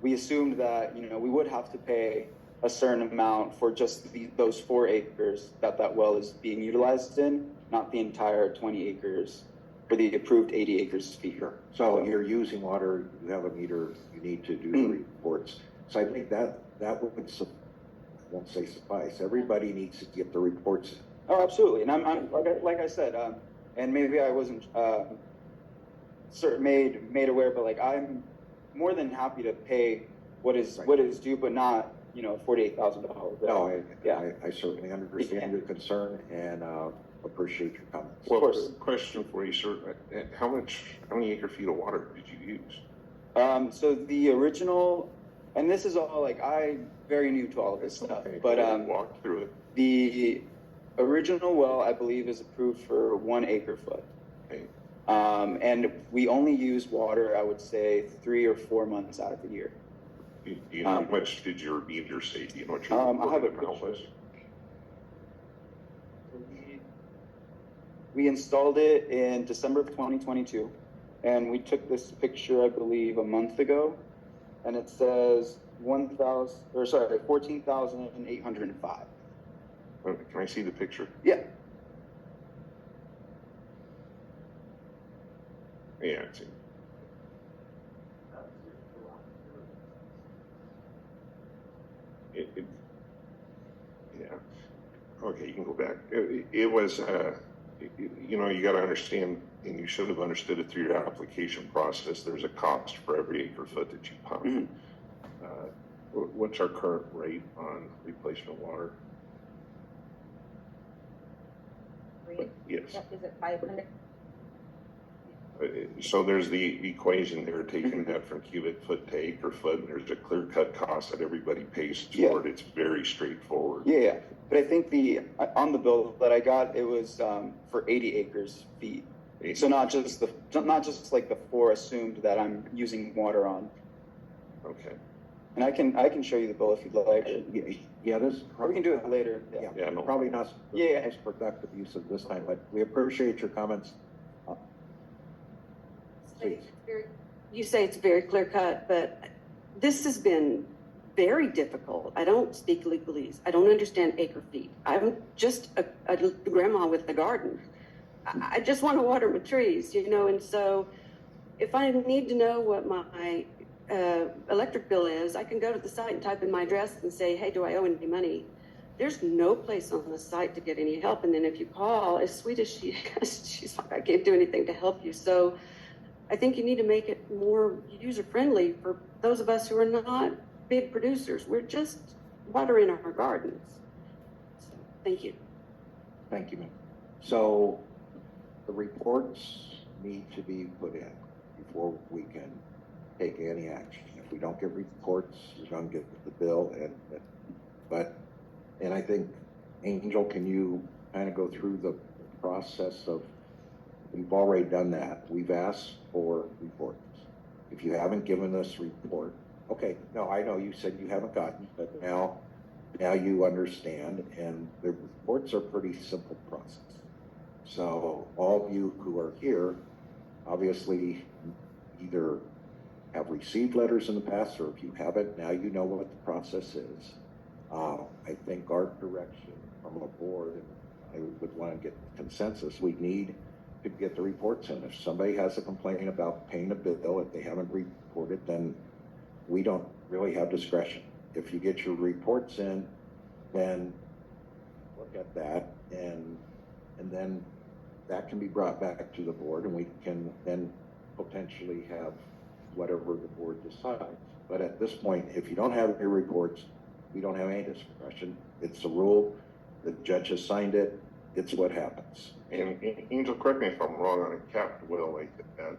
Speaker 19: we assumed that, we would have to pay a certain amount for just those 4 acres that well is being utilized in, not the entire 20 acres for the approved 80 acres feet.
Speaker 1: Sure. So you're using water, you have a meter, you need to do the reports. So I think that would, I won't say suffice, everybody needs to get the reports in.
Speaker 19: Oh, absolutely. And I'm like I said, and maybe I wasn't made aware, but like I'm more than happy to pay what is due, but not $48,000.
Speaker 1: No, I certainly understand your concern and appreciate your comments.
Speaker 9: Well, of course. Question for you, sir. How many acre feet of water did you use?
Speaker 19: So the original, and this is all like I'm very new to all of this stuff, but
Speaker 9: walk through it.
Speaker 19: The original well, I believe, is approved for 1 acre foot.
Speaker 9: Okay.
Speaker 19: And we only use water, I would say, 3 or 4 months out of the year.
Speaker 9: Do you know how much did your meter say? Do you know what your
Speaker 19: I'll have it
Speaker 9: amount was?
Speaker 19: We installed it in December of 2022, and we took this picture, I believe, a month ago, and it says 14,805.
Speaker 9: Can I see the picture?
Speaker 19: Yeah.
Speaker 9: Yeah, it's in. Yeah. Okay, you can go back. It was, you got to understand, and you should have understood it through your application process. There's a cost for every acre foot that you pump.
Speaker 19: Mm-hmm.
Speaker 9: What's our current rate on replacement water? Yes.
Speaker 16: Is it 500?
Speaker 9: So there's the equation there, taking that from cubic foot to acre foot, and there's a clear-cut cost that everybody pays toward. It's very straightforward.
Speaker 19: Yeah, but I think on the bill that I got, it was for 80 acres feet. So not just like the 4 assumed that I'm using water on.
Speaker 9: Okay.
Speaker 19: And I can show you the bill if you'd like.
Speaker 1: Yeah, this.
Speaker 19: Or we can do it later.
Speaker 1: Yeah, no. Probably not the most productive use of this time, but we appreciate your comments.
Speaker 17: You say it's very clear cut, but this has been very difficult. I don't speak legalese. I don't understand acre feet. I'm just a grandma with a garden. I just want to water my trees, and so if I need to know what my electric bill is, I can go to the site and type in my address and say, hey, do I owe any money? There's no place on the site to get any help. And then if you call, as sweet as she is, she's like, I can't do anything to help you. So I think you need to make it more user-friendly for those of us who are not big producers. We're just watering our gardens. So, thank you.
Speaker 1: Thank you, ma'am. So the reports need to be put in before we can take any action. If we don't get reports, we don't get the bill. And I think, Angel, can you kind of go through the process of, we've already done that. We've asked for reports. If you haven't given us a report, okay, no, I know you said you haven't gotten, but now you understand, and the reports are pretty simple process. So all of you who are here, obviously either have received letters in the past, or if you haven't, now you know what the process is. I think our direction from a board, and I would want to get consensus, we need to get the reports in. If somebody has a complaint about paying a bill, if they haven't reported, then we don't really have discretion. If you get your reports in, then look at that, and then that can be brought back to the board, and we can then potentially have whatever the board decides. But at this point, if you don't have your reports, we don't have any discretion. It's a rule. The judge has signed it. It's what happens.
Speaker 9: And Angel, correct me if I'm wrong, on a capped well like that,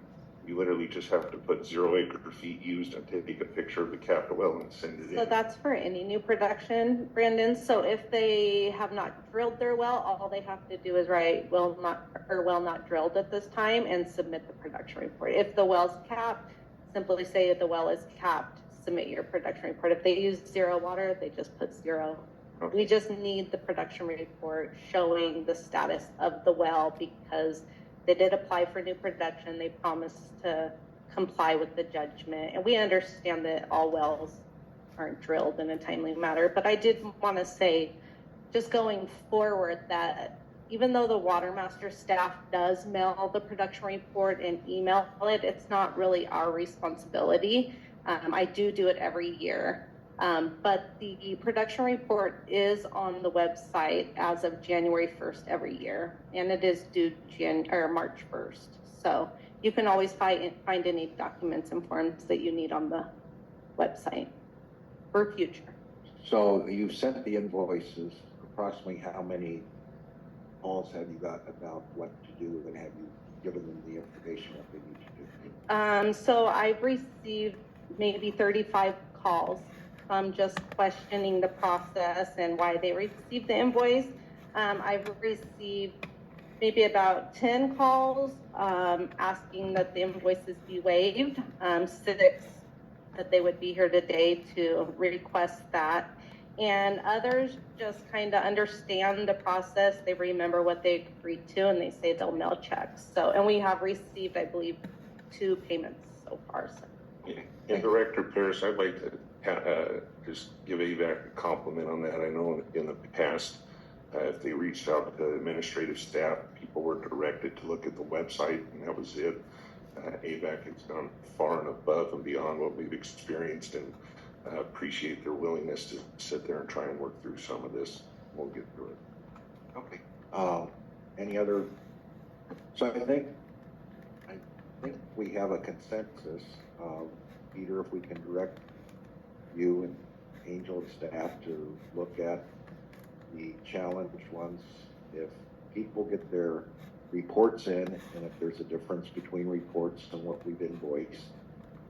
Speaker 9: you literally just have to put 0 acre-feet used and take a picture of the capped well and send it in.
Speaker 16: So that's for any new production, Brandon. So if they have not drilled their well, all they have to do is write well not drilled at this time and submit the production report. If the well's capped, simply say the well is capped, submit your production report. If they use 0 water, they just put 0.
Speaker 9: Okay.
Speaker 16: We just need the production report showing the status of the well because they did apply for new production. They promised to comply with the judgment. And we understand that all wells aren't drilled in a timely manner. But I did want to say, just going forward, that even though the Watermaster staff does mail the production report and email it, it's not really our responsibility. I do it every year. But the production report is on the website as of January 1st every year, and it is due March 1st. So you can always find any documents and forms that you need on the website for future.
Speaker 1: So you've sent the invoices. Approximately how many calls have you got about what to do, and have you given them the information that they need to do?
Speaker 16: So I've received maybe 35 calls. Just questioning the process and why they received the invoice. I've received maybe about 10 calls asking that the invoices be waived. 6 that they would be here today to request that. And others just kind of understand the process. They remember what they agreed to and they say they'll mail checks. So, and we have received, I believe, 2 payments so far. So.
Speaker 9: And Director Pierce, I'd like to just give AVAC a compliment on that. I know in the past, if they reached out to administrative staff, people were directed to look at the website, and that was it. AVAC has gone far and above and beyond what we've experienced, and appreciate their willingness to sit there and try and work through some of this. We'll get through it.
Speaker 1: Okay. Any other? So I think we have a consensus. Peter, if we can direct you and Angel and staff to look at the challenged ones. If people get their reports in, and if there's a difference between reports and what we've invoiced,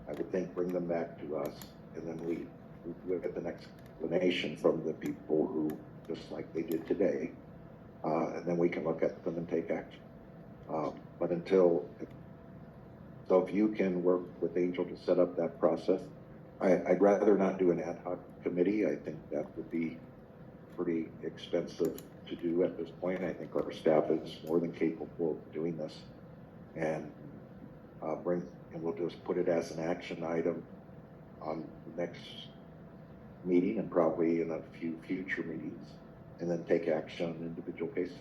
Speaker 1: I would think bring them back to us, and then we get an explanation from the people who, just like they did today, and then we can look at them and take action. But so if you can work with Angel to set up that process, I'd rather not do an ad hoc committee. I think that would be pretty expensive to do at this point. I think our staff is more than capable of doing this, and we'll just put it as an action item on the next meeting and probably in a few future meetings, and then take action on individual cases.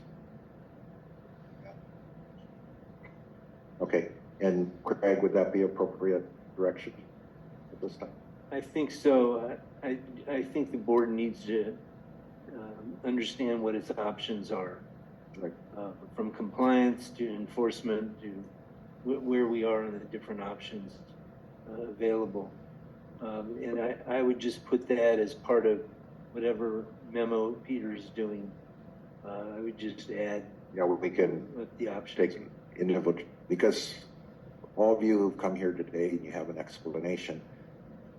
Speaker 1: Okay, and Craig, would that be appropriate direction at this time?
Speaker 10: I think so. I think the board needs to understand what its options are,
Speaker 1: right.
Speaker 10: From compliance to enforcement to where we are on the different options available. And I would just put that as part of whatever memo Peter's doing. I would just add.
Speaker 1: Yeah, we can
Speaker 10: what the options
Speaker 1: take individual, because all of you who've come here today and you have an explanation,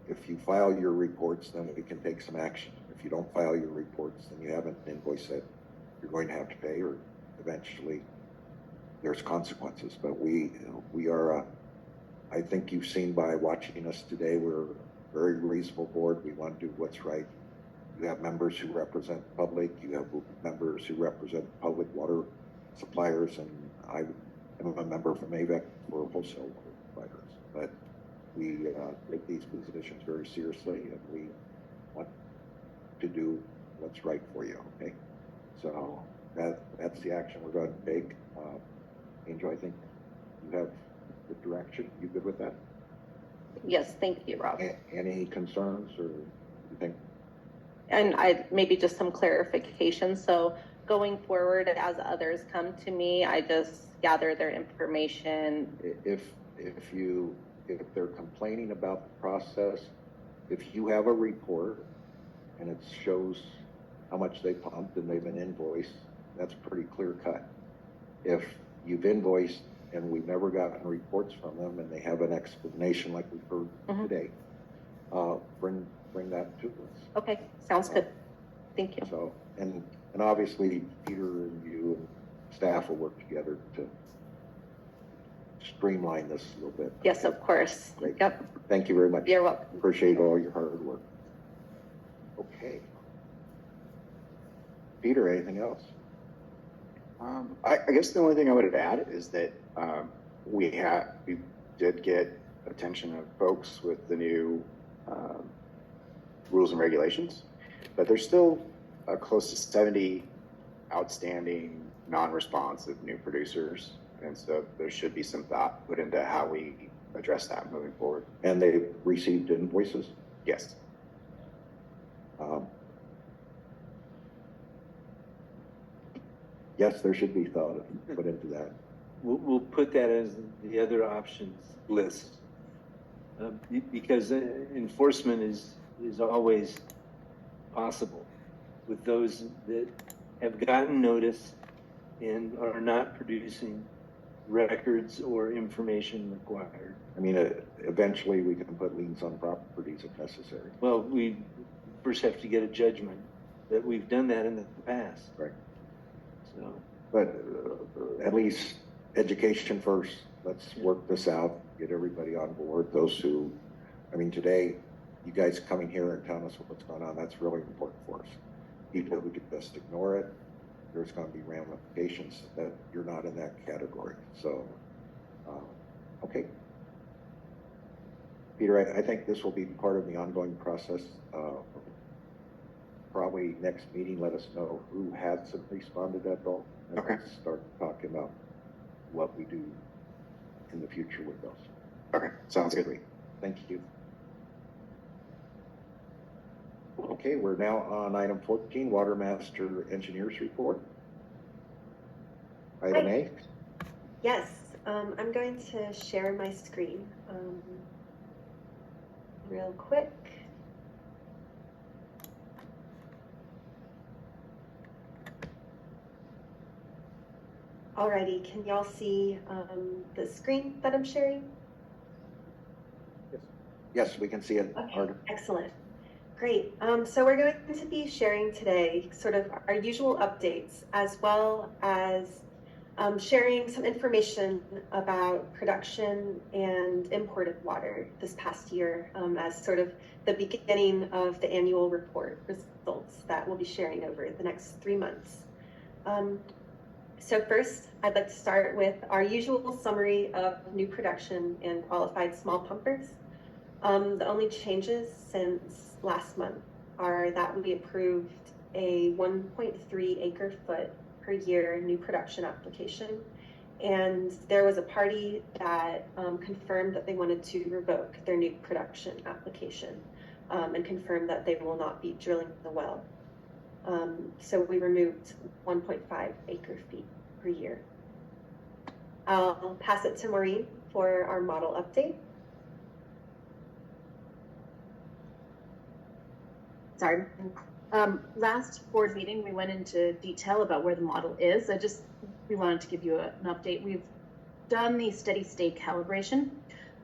Speaker 1: if you file your reports, then we can take some action. If you don't file your reports, then you have an invoice that you're going to have to pay, or eventually there's consequences. But we are, I think you've seen by watching us today, we're a very reasonable board. We want to do what's right. You have members who represent the public. You have members who represent public water suppliers, and I am a member from AVEC for wholesale water providers. But we take these positions very seriously, and we want to do what's right for you. Okay, so that's the action we're going to take. Angel, I think you have the direction. You good with that?
Speaker 16: Yes, thank you, Rob.
Speaker 1: Any concerns or you think?
Speaker 16: And maybe just some clarification. So going forward, as others come to me, I just gather their information.
Speaker 1: If they're complaining about the process, if you have a report and it shows how much they pumped and they've been invoiced, that's pretty clear cut. If you've invoiced and we've never gotten reports from them and they have an explanation like we've heard today, bring that to us.
Speaker 16: Okay, sounds good. Thank you.
Speaker 1: So, and obviously Peter and you and staff will work together to streamline this a little bit.
Speaker 16: Yes, of course.
Speaker 1: Great.
Speaker 16: Yep.
Speaker 1: Thank you very much.
Speaker 16: You're welcome.
Speaker 1: Appreciate all your hard work. Okay. Peter, anything else?
Speaker 15: I guess the only thing I would add is that we did get attention of folks with the new rules and regulations, but there's still close to 70 outstanding non-responsive new producers, and so there should be some thought put into how we address that moving forward.
Speaker 1: And they received invoices?
Speaker 15: Yes.
Speaker 1: Yes, there should be thought put into that.
Speaker 10: We'll put that as the other options list. Because enforcement is always possible with those that have gotten notice and are not producing records or information required.
Speaker 1: I mean, eventually we can put liens on properties if necessary.
Speaker 10: Well, we first have to get a judgment that we've done that in the past.
Speaker 1: Right.
Speaker 10: So,
Speaker 1: but at least education first. Let's work this out, get everybody on board. Those who, I mean, today, you guys coming here and telling us what's going on, that's really important for us. People who could just ignore it, there's going to be ramifications that you're not in that category. So, okay. Peter, I think this will be part of the ongoing process. Probably next meeting, let us know who hasn't responded at all. And
Speaker 15: okay.
Speaker 1: Let's start talking about what we do in the future with those.
Speaker 15: Okay, sounds good.
Speaker 1: Thank you. Okay, we're now on item 14, Watermaster Engineers Report. Item A.
Speaker 8: Yes, I'm going to share my screen real quick. Alrighty, can y'all see the screen that I'm sharing?
Speaker 1: Yes, we can see it.
Speaker 8: Okay, excellent. Great. So we're going to be sharing today sort of our usual updates, as well as sharing some information about production and imported water this past year as sort of the beginning of the annual report results that we'll be sharing over the next 3 months. So first, I'd like to start with our usual summary of new production and qualified small pumpers. The only changes since last month are that we approved a 1.3 acre foot per year new production application. And there was a party that confirmed that they wanted to revoke their new production application and confirmed that they will not be drilling the well. So we removed 1.5 acre feet per year. I'll pass it to Maureen for our model update.
Speaker 14: Sorry. Last board meeting, we went into detail about where the model is. We wanted to give you an update. We've done the steady state calibration.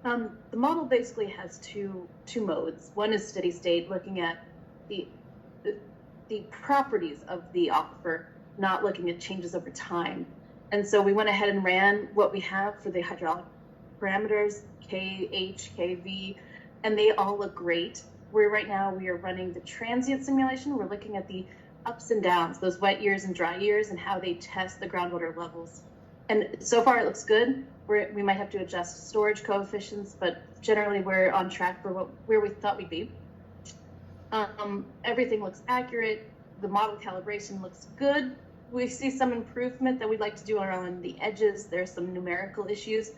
Speaker 14: The model basically has two modes. One is steady state, looking at the properties of the aquifer, not looking at changes over time. And so we went ahead and ran what we have for the hydraulic parameters, KH, KV, and they all look great. Right now we are running the transient simulation. We're looking at the ups and downs, those wet years and dry years, and how they test the groundwater levels. And so far it looks good. We might have to adjust storage coefficients, but generally we're on track for where we thought we'd be. Everything looks accurate. The model calibration looks good. We see some improvement that we'd like to do around the edges. There's some numerical issues.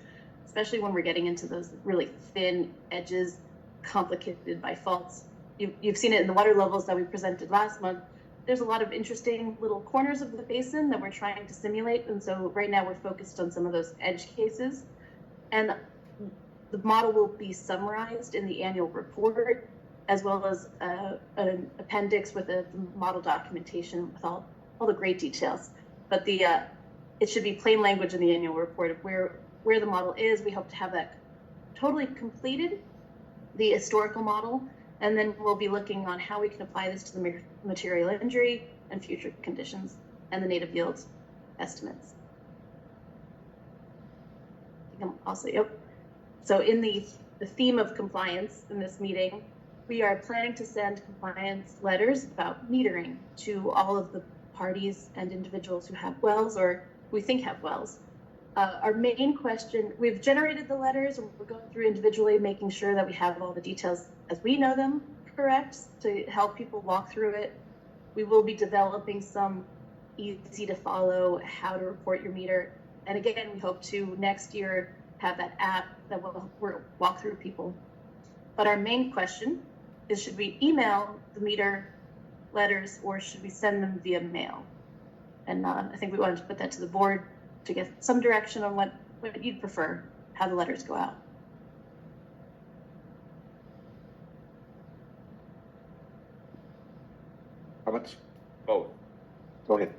Speaker 14: especially when we're getting into those really thin edges, complicated by faults. You've seen it in the water levels that we presented last month. There's a lot of interesting little corners of the basin that we're trying to simulate. And so right now we're focused on some of those edge cases. And the model will be summarized in the annual report, as well as an appendix with a model documentation with all the great details. But it should be plain language in the annual report of where the model is. We hope to have that totally completed, the historical model, and then we'll be looking on how we can apply this to the material injury and future conditions and the native yields estimates. Yep. So in the theme of compliance in this meeting, we are planning to send compliance letters about metering to all of the parties and individuals who have wells or we think have wells. Our main question, we've generated the letters and we're going through individually, making sure that we have all the details as we know them correct to help people walk through it. We will be developing some easy to follow how to report your meter. And again, we hope to next year have that app that will walk through people. But our main question is, should we email the meter letters or should we send them via mail? And I think we wanted to put that to the board to get some direction on what you'd prefer, how the letters go out.
Speaker 1: Comments?
Speaker 11: Both.
Speaker 1: Go ahead.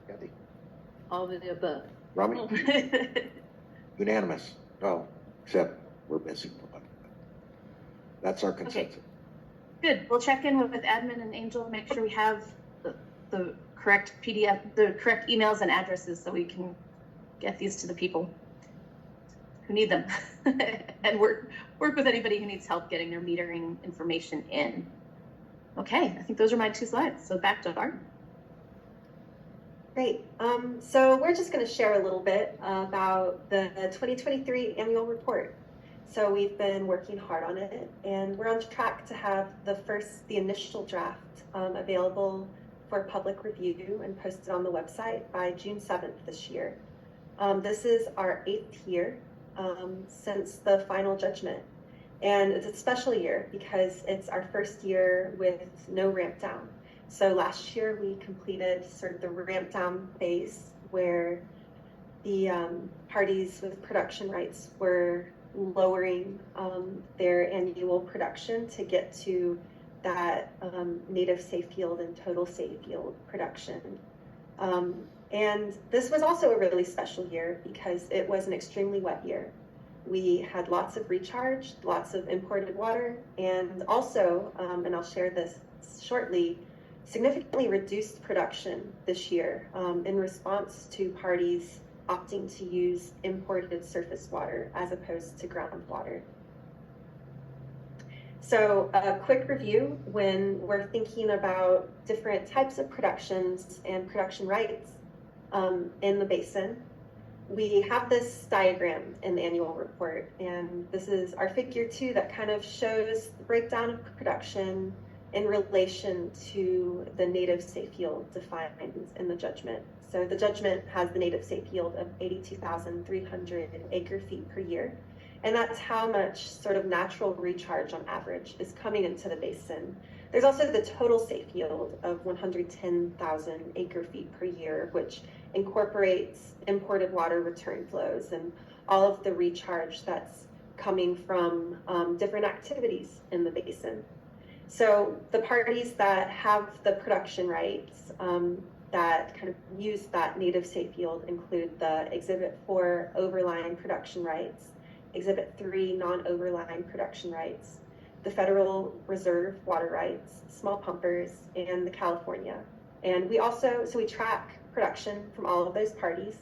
Speaker 1: Kathy?
Speaker 4: All of the above.
Speaker 1: Rami? Unanimous. Oh, except we're missing one. That's our consensus.
Speaker 14: Good. We'll check in with admin and Angel, make sure we have the correct PDF, the correct emails and addresses so we can get these to the people who need them and work with anybody who needs help getting their metering information in. Okay, I think those are my 2 slides. So back to Arden.
Speaker 8: Great. So we're just going to share a little bit about the 2023 annual report. So we've been working hard on it, and we're on track to have the initial draft available for public review and posted on the website by June 7th this year. This is our 8th year since the final judgment. And it's a special year because it's our first year with no ramp down. So last year we completed sort of the ramp down phase where the parties with production rights were lowering their annual production to get to that native safe yield and total safe yield production. And this was also a really special year because it was an extremely wet year. We had lots of recharge, lots of imported water, and also, and I'll share this shortly, significantly reduced production this year in response to parties opting to use imported surface water as opposed to groundwater. So a quick review when we're thinking about different types of productions and production rights in the basin. We have this diagram in the annual report, and this is our figure 2 that kind of shows the breakdown of production in relation to the native safe yield defined in the judgment. So the judgment has the native safe yield of 82,300 acre feet per year. And that's how much sort of natural recharge on average is coming into the basin. There's also the total safe yield of 110,000 acre feet per year, which incorporates imported water return flows and all of the recharge that's coming from different activities in the basin. So the parties that have the production rights that kind of use that native safe yield include the Exhibit 4 overlying production rights, Exhibit 3 non-overlying production rights, the Federal Reserve water rights, small pumpers, and the California. And we also, so we track production from all of those parties.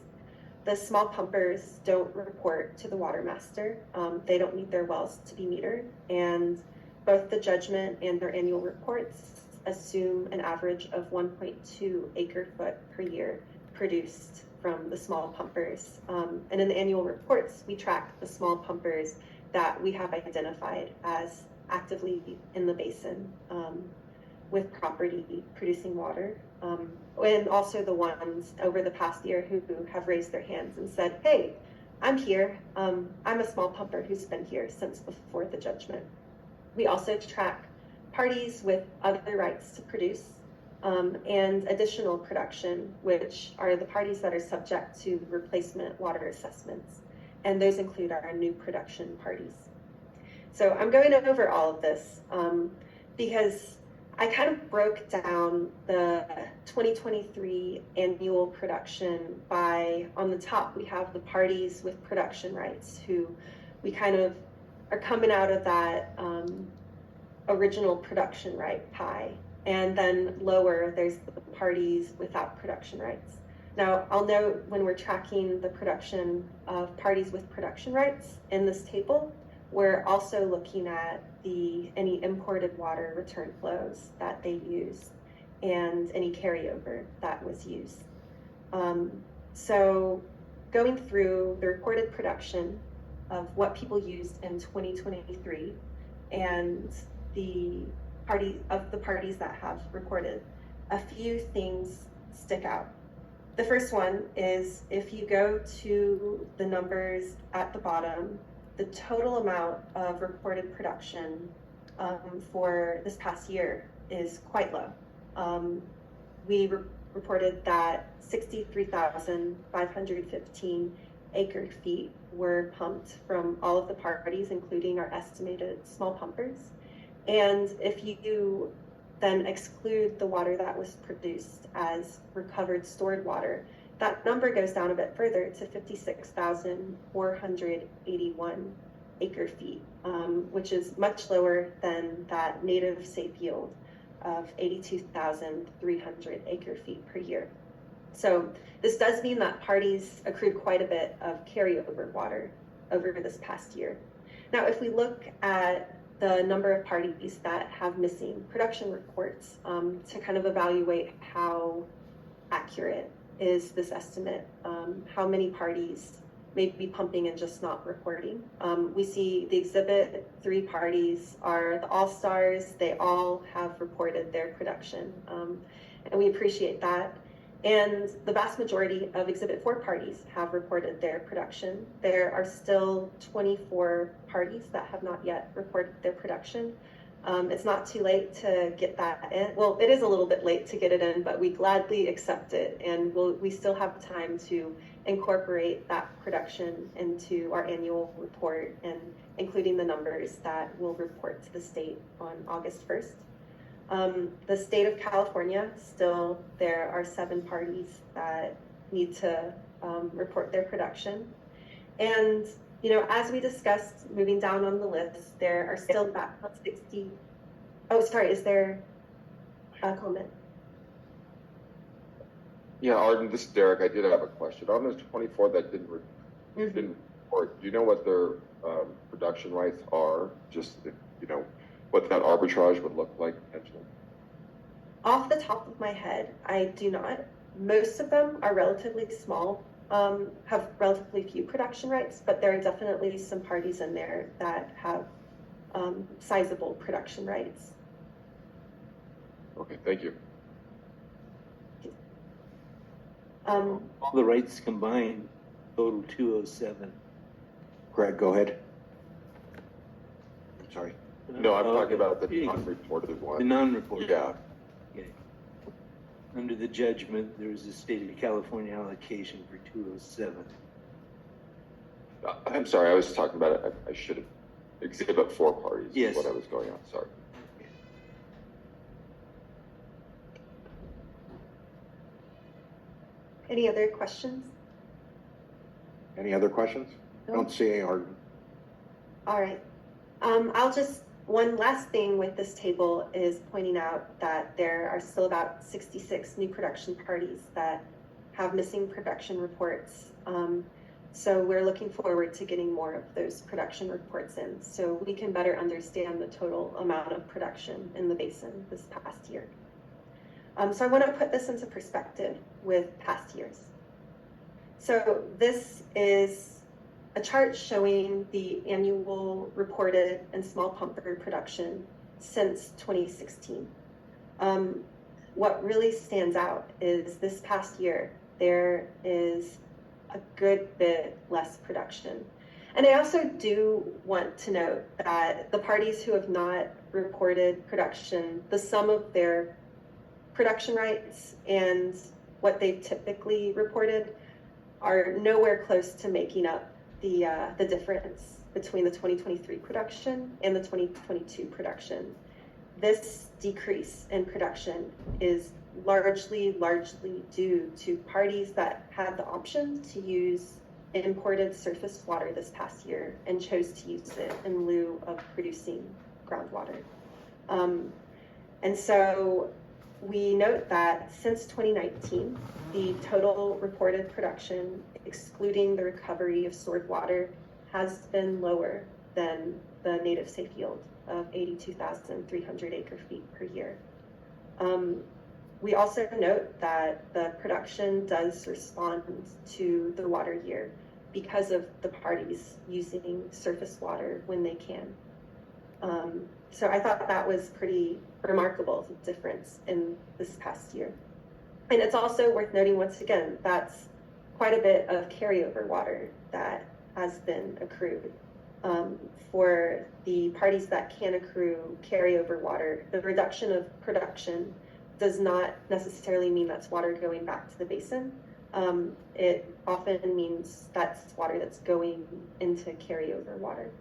Speaker 8: The small pumpers don't report to the Watermaster. They don't need their wells to be metered. And both the judgment and their annual reports assume an average of 1.2 acre foot per year produced from the small pumpers. And in the annual reports, we track the small pumpers that we have identified as actively in the basin. with property producing water, and also the ones over the past year who have raised their hands and said, hey, I'm here. I'm a small pumper who's been here since before the judgment. We also track parties with other rights to produce and additional production, which are the parties that are subject to replacement water assessments. And those include our new production parties. So I'm going over all of this because I kind of broke down the 2023 annual production by, on the top, we have the parties with production rights who we kind of are coming out of that original production right pie. And then lower, there's the parties without production rights. Now, I'll note when we're tracking the production of parties with production rights in this table, we're also looking at any imported water return flows that they use and any carryover that was used. So going through the reported production of what people used in 2023 and the parties that have reported, a few things stick out. The first one is if you go to the numbers at the bottom, the total amount of reported production for this past year is quite low. We reported that 63,515 acre feet were pumped from all of the parties, including our estimated small pumpers. And if you then exclude the water that was produced as recovered stored water, that number goes down a bit further to 56,481 acre feet, which is much lower than that native safe yield of 82,300 acre feet per year. So this does mean that parties accrued quite a bit of carryover water over this past year. Now, if we look at the number of parties that have missing production reports to kind of evaluate how accurate is this estimate, how many parties may be pumping and just not reporting. We see the exhibit 3 parties are the all-stars. They all have reported their production, and we appreciate that. And the vast majority of exhibit 4 parties have reported their production. There are still 24 parties that have not yet reported their production. It's not too late to get that in. Well, it is a little bit late to get it in, but we gladly accept it. And we still have time to incorporate that production into our annual report and including the numbers that we'll report to the state on August 1st. The state of California, still there are 7 parties that need to report their production. And, you know, as we discussed, moving down on the list, there are still about 60. Oh, sorry, is there a comment?
Speaker 11: Yeah, Arden, this is Derek. I did have a question. On those 24 that didn't report, do you know what their production rights are? Just, you know, what that arbitrage would look like potentially?
Speaker 8: Off the top of my head, I do not. Most of them are relatively small, have relatively few production rights, but there are definitely some parties in there that have sizable production rights.
Speaker 11: Okay, thank you.
Speaker 10: All the rights combined total 207.
Speaker 1: Greg, go ahead. I'm sorry.
Speaker 11: No, I'm talking about the non-reported one.
Speaker 10: The non-reported.
Speaker 11: Yeah.
Speaker 10: Okay. Under the judgment, there is a state of California allocation for 207.
Speaker 11: I'm sorry, I was talking about it. I should have exhibit 4 parties.
Speaker 10: Yes.
Speaker 11: Is what I was going on. Sorry.
Speaker 8: Any other questions?
Speaker 1: Any other questions?
Speaker 8: No.
Speaker 1: Don't see any, Arden.
Speaker 8: All right. One last thing with this table is pointing out that there are still about 66 new production parties that have missing production reports. So we're looking forward to getting more of those production reports in so we can better understand the total amount of production in the basin this past year. So I want to put this into perspective with past years. So this is a chart showing the annual reported and small pumper production since 2016. What really stands out is this past year, there is a good bit less production. And I also do want to note that the parties who have not reported production, the sum of their production rights and what they've typically reported are nowhere close to making up the difference between the 2023 production and the 2022 production. This decrease in production is largely due to parties that had the option to use imported surface water this past year and chose to use it in lieu of producing groundwater. And so we note that since 2019, the total reported production, excluding the recovery of stored water, has been lower than the native safe yield of 82,300 acre feet per year. We also note that the production does respond to the water year because of the parties using surface water when they can. So I thought that was pretty remarkable, the difference in this past year. And it's also worth noting once again, that's quite a bit of carryover water that has been accrued. For the parties that can accrue carryover water, the reduction of production does not necessarily mean that's water going back to the basin. It often means that's water that's going into carryover water.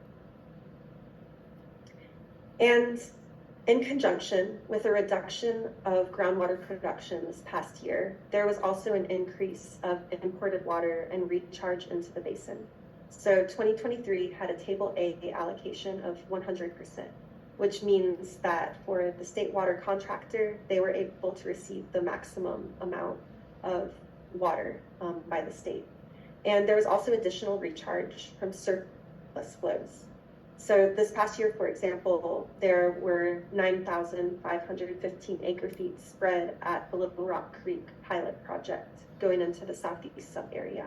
Speaker 8: And in conjunction with a reduction of groundwater production this past year, there was also an increase of imported water and recharge into the basin. So 2023 had a Table A allocation of 100%, which means that for the state water contractor, they were able to receive the maximum amount of water by the state. And there was also additional recharge from surplus flows. So this past year, for example, there were 9,515 acre feet spread at the Little Rock Creek pilot project going into the southeast sub area.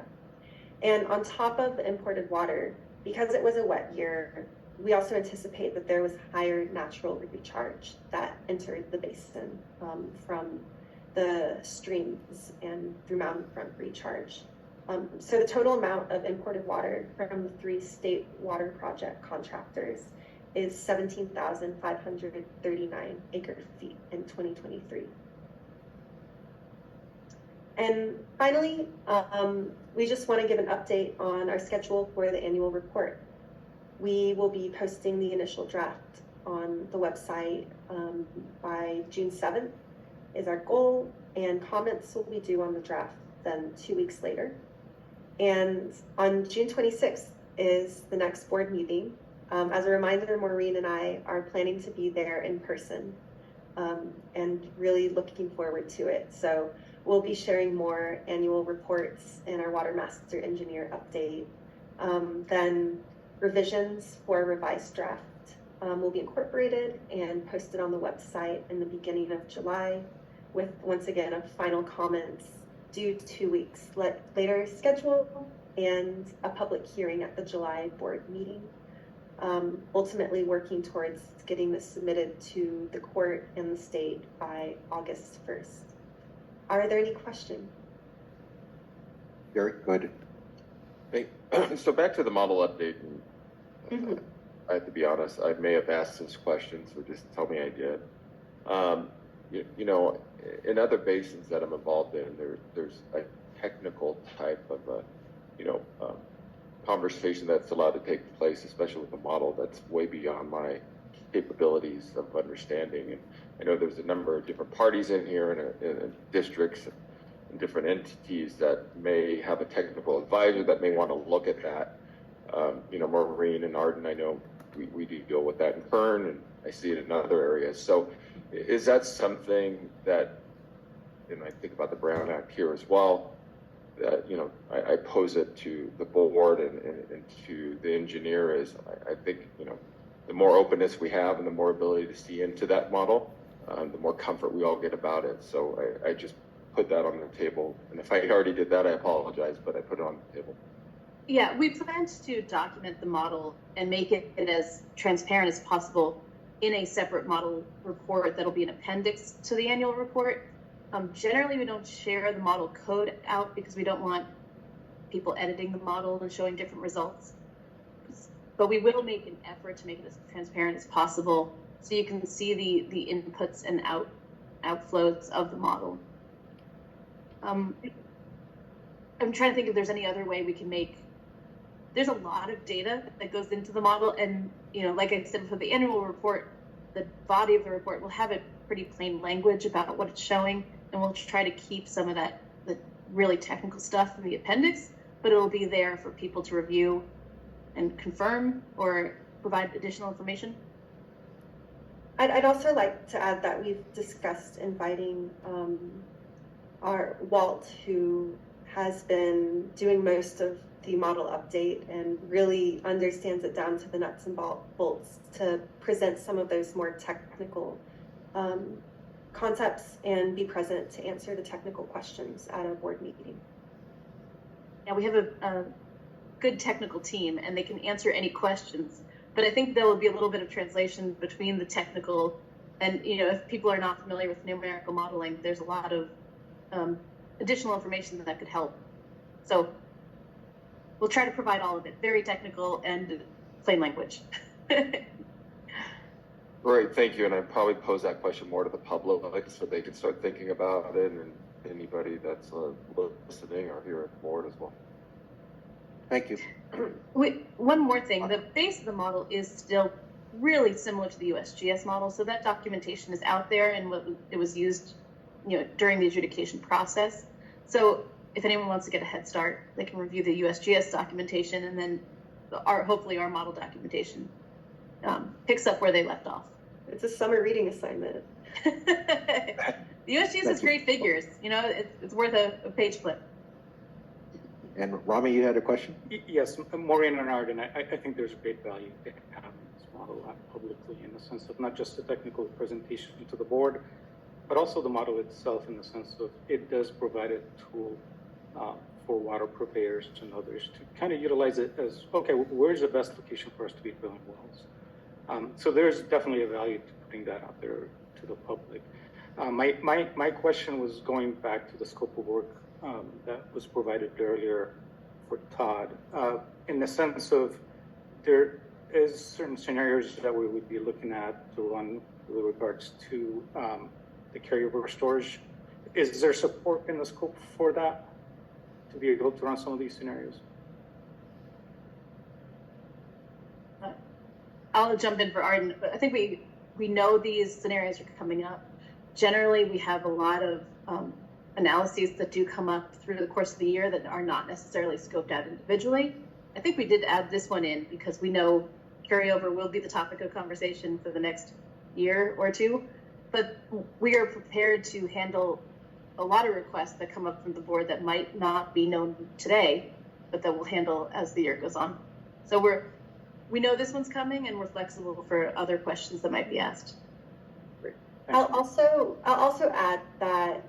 Speaker 8: And on top of the imported water, because it was a wet year, we also anticipate that there was higher natural recharge that entered the basin from the streams and through mountain front recharge. So the total amount of imported water from the 3 state water project contractors is 17,539 acre feet in 2023. And finally, we just want to give an update on our schedule for the annual report. We will be posting the initial draft on the website by June 7th is our goal, and comments will be due on the draft then 2 weeks later. And on June 26th is the next board meeting. As a reminder, Maureen and I are planning to be there in person and really looking forward to it. So we'll be sharing more annual reports in our Watermaster engineer update. Then revisions for a revised draft will be incorporated and posted on the website in the beginning of July with, once again, a final comments due 2 weeks later schedule and a public hearing at the July board meeting. Ultimately working towards getting this submitted to the court and the state by August 1st. Are there any questions?
Speaker 1: Gary, go ahead.
Speaker 11: Hey, so back to the model update. And, I have to be honest, I may have asked this question, so just tell me I did. You know, in other basins that I'm involved in, there's a technical type of conversation that's allowed to take place, especially with a model that's way beyond my capabilities of understanding. And I know there's a number of different parties in here and districts and different entities that may have a technical advisor that may want to look at that. You know, Maureen and Arden, I know we do deal with that in Kern, and I see it in other areas. So is that something that, and I think about the Brown Act here as well, that, you know, I pose it to the board and to the engineer is, I think, you know, the more openness we have and the more ability to see into that model, the more comfort we all get about it. So I just put that on the table. And if I already did that, I apologize, but I put it on the table.
Speaker 14: Yeah, we plan to document the model and make it as transparent as possible in a separate model report that'll be an appendix to the annual report. Generally, we don't share the model code out because we don't want people editing the model and showing different results. But we will make an effort to make it as transparent as possible so you can see the inputs and outflows of the model. I'm trying to think if there's any other way we can make, there's a lot of data that goes into the model, and like I said, for the annual report, the body of the report will have a pretty plain language about what it's showing, and we'll try to keep some of that, the really technical stuff in the appendix, but it'll be there for people to review and confirm or provide additional information.
Speaker 8: I'd also like to add that we've discussed inviting our Walt, who has been doing most of the model update and really understands it down to the nuts and bolts, to present some of those more technical concepts and be present to answer the technical questions at a board meeting.
Speaker 14: Yeah, we have a good technical team and they can answer any questions, but I think there will be a little bit of translation between the technical and, if people are not familiar with numerical modeling, there's a lot of additional information that could help. So we'll try to provide all of it, very technical and plain language.
Speaker 11: Great, thank you. And I'd probably pose that question more to the public so they can start thinking about it, and anybody that's listening or here at the board as well.
Speaker 1: Thank you.
Speaker 14: One more thing, the base of the model is still really similar to the USGS model, so that documentation is out there and it was used during the adjudication process. So if anyone wants to get a head start, they can review the USGS documentation, and then hopefully our model documentation picks up where they left off.
Speaker 8: It's a summer reading assignment.
Speaker 14: The USGS has great figures. It's worth a page flip.
Speaker 1: And Rami, you had a question?
Speaker 13: Yes, Maureen and Arden, I think there's great value to having this model out publicly, in the sense of not just the technical presentation to the board, but also the model itself, in the sense of it does provide a tool for water purveyors and others to kind of utilize it as, okay, where's the best location for us to be drilling wells? So there's definitely a value to putting that out there to the public. My question was going back to the scope of work that was provided earlier for Todd, in the sense of there is certain scenarios that we would be looking at to run with regards to the carryover storage. Is there support in the scope for that to be able to run some of these scenarios?
Speaker 14: I'll jump in for Arden, but I think we know these scenarios are coming up. Generally, we have a lot of analyses that do come up through the course of the year that are not necessarily scoped out individually. I think we did add this one in because we know carryover will be the topic of conversation for the next year or two, but we are prepared to handle a lot of requests that come up from the board that might not be known today, but that we'll handle as the year goes on. So we know this one's coming, and we're flexible for other questions that might be asked.
Speaker 8: I'll also add that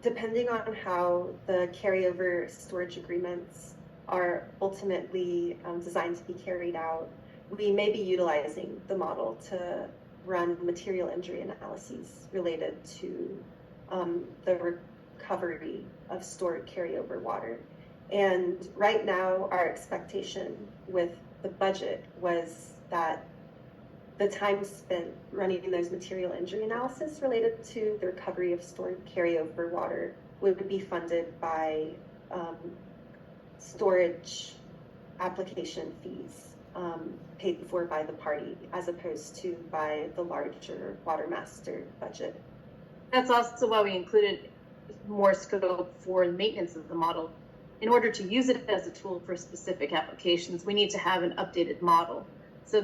Speaker 8: depending on how the carryover storage agreements are ultimately designed to be carried out, we may be utilizing the model to run material injury analyses related to the recovery of stored carryover water. And right now, our expectation with the budget was that the time spent running those material injury analysis related to the recovery of stored carryover water would be funded by storage application fees paid for by the party, as opposed to by the larger Watermaster budget.
Speaker 14: That's also why we included more scope for maintenance of the model. In order to use it as a tool for specific applications, we need to have an updated model. So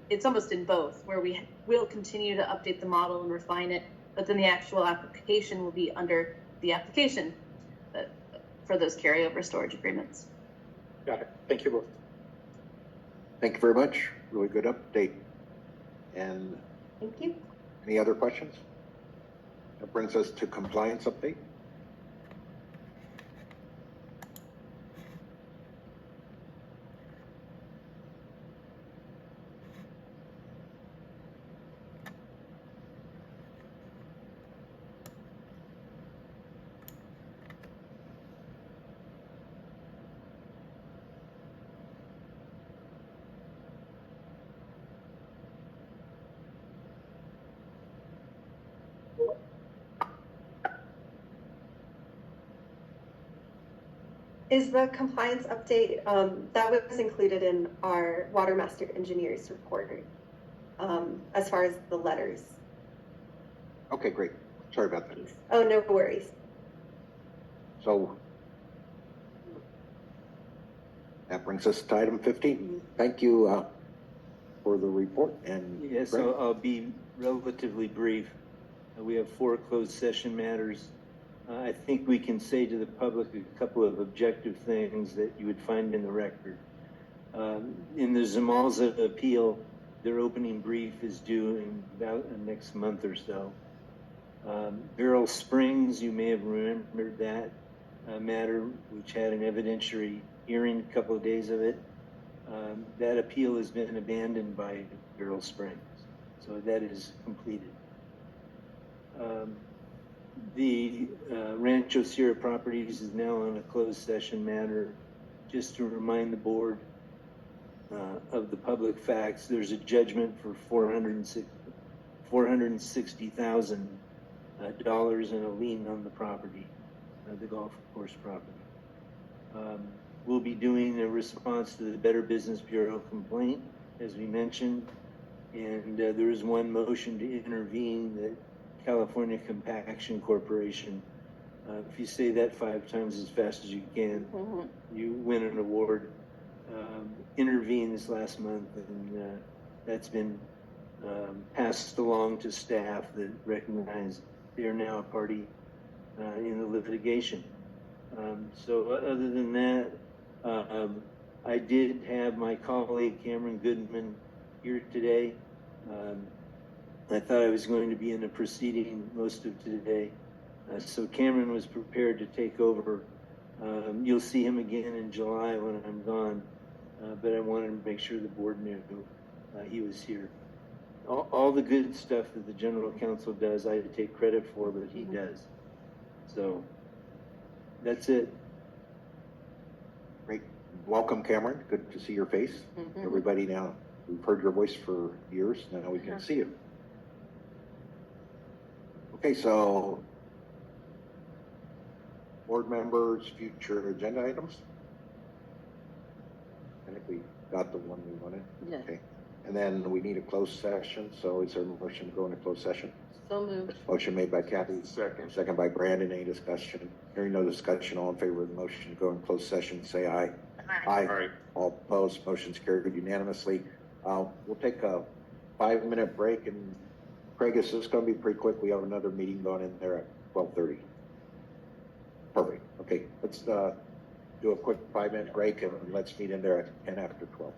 Speaker 14: it's almost in both, where we will continue to update the model and refine it, but then the actual application will be under the application for those carryover storage agreements.
Speaker 13: Got it. Thank you both.
Speaker 1: Thank you very much. Really good update. And
Speaker 8: thank you.
Speaker 1: Any other questions? That brings us to compliance update.
Speaker 8: is the compliance update, that was included in our Watermaster engineer's report, as far as the letters.
Speaker 1: Okay, great. Sorry about that.
Speaker 8: Oh, no worries.
Speaker 1: So that brings us to item 15. Thank you for the report. And
Speaker 10: Yes,
Speaker 1: Greg?
Speaker 10: I'll be relatively brief. We have 4 closed session matters. I think we can say to the public a couple of objective things that you would find in the record. In the Zamalza appeal, their opening brief is due in about next month or so. Beryl Springs, you may have remembered that matter, which had an evidentiary hearing, a couple of days of it. That appeal has been abandoned by Beryl Springs, so that is completed. The Rancho Sierra Properties is now on a closed session matter. Just to remind the board of the public facts, there's a judgment for $460,000 and a lien on the property, the golf course property. We'll be doing a response to the Better Business Bureau complaint, as we mentioned, and there is one motion to intervene that California Compaction Corporation. If you say that 5 times as fast as you can, you win an award. Intervened this last month, and that's been passed along to staff that recognize they are now a party in the litigation. So other than that, I did have my colleague Cameron Goodman here today. I thought I was going to be in a proceeding most of today. So Cameron was prepared to take over. You'll see him again in July when I'm gone, but I wanted to make sure the board knew he was here. All the good stuff that the general counsel does, I take credit for, but he does. So that's it.
Speaker 1: Great. Welcome, Cameron. Good to see your face. Everybody now, we've heard your voice for years. Now we can see you. Okay, so board members, future agenda items. I think we got the one we wanted.
Speaker 4: Yeah.
Speaker 1: Okay. And then we need a closed session. So is there a motion to go into closed session?
Speaker 4: So moved.
Speaker 1: Motion made by Kathy. Second by Brandon. Any discussion? Hearing no discussion, all in favor of the motion to go in closed session, say aye. Aye. All opposed, motion's carried unanimously. We'll take a 5-minute break, and Craig, this is going to be pretty quick. We have another meeting going in there at 12:30. Perfect. Okay, let's do a quick 5-minute break, and let's meet in there at 10 after 12.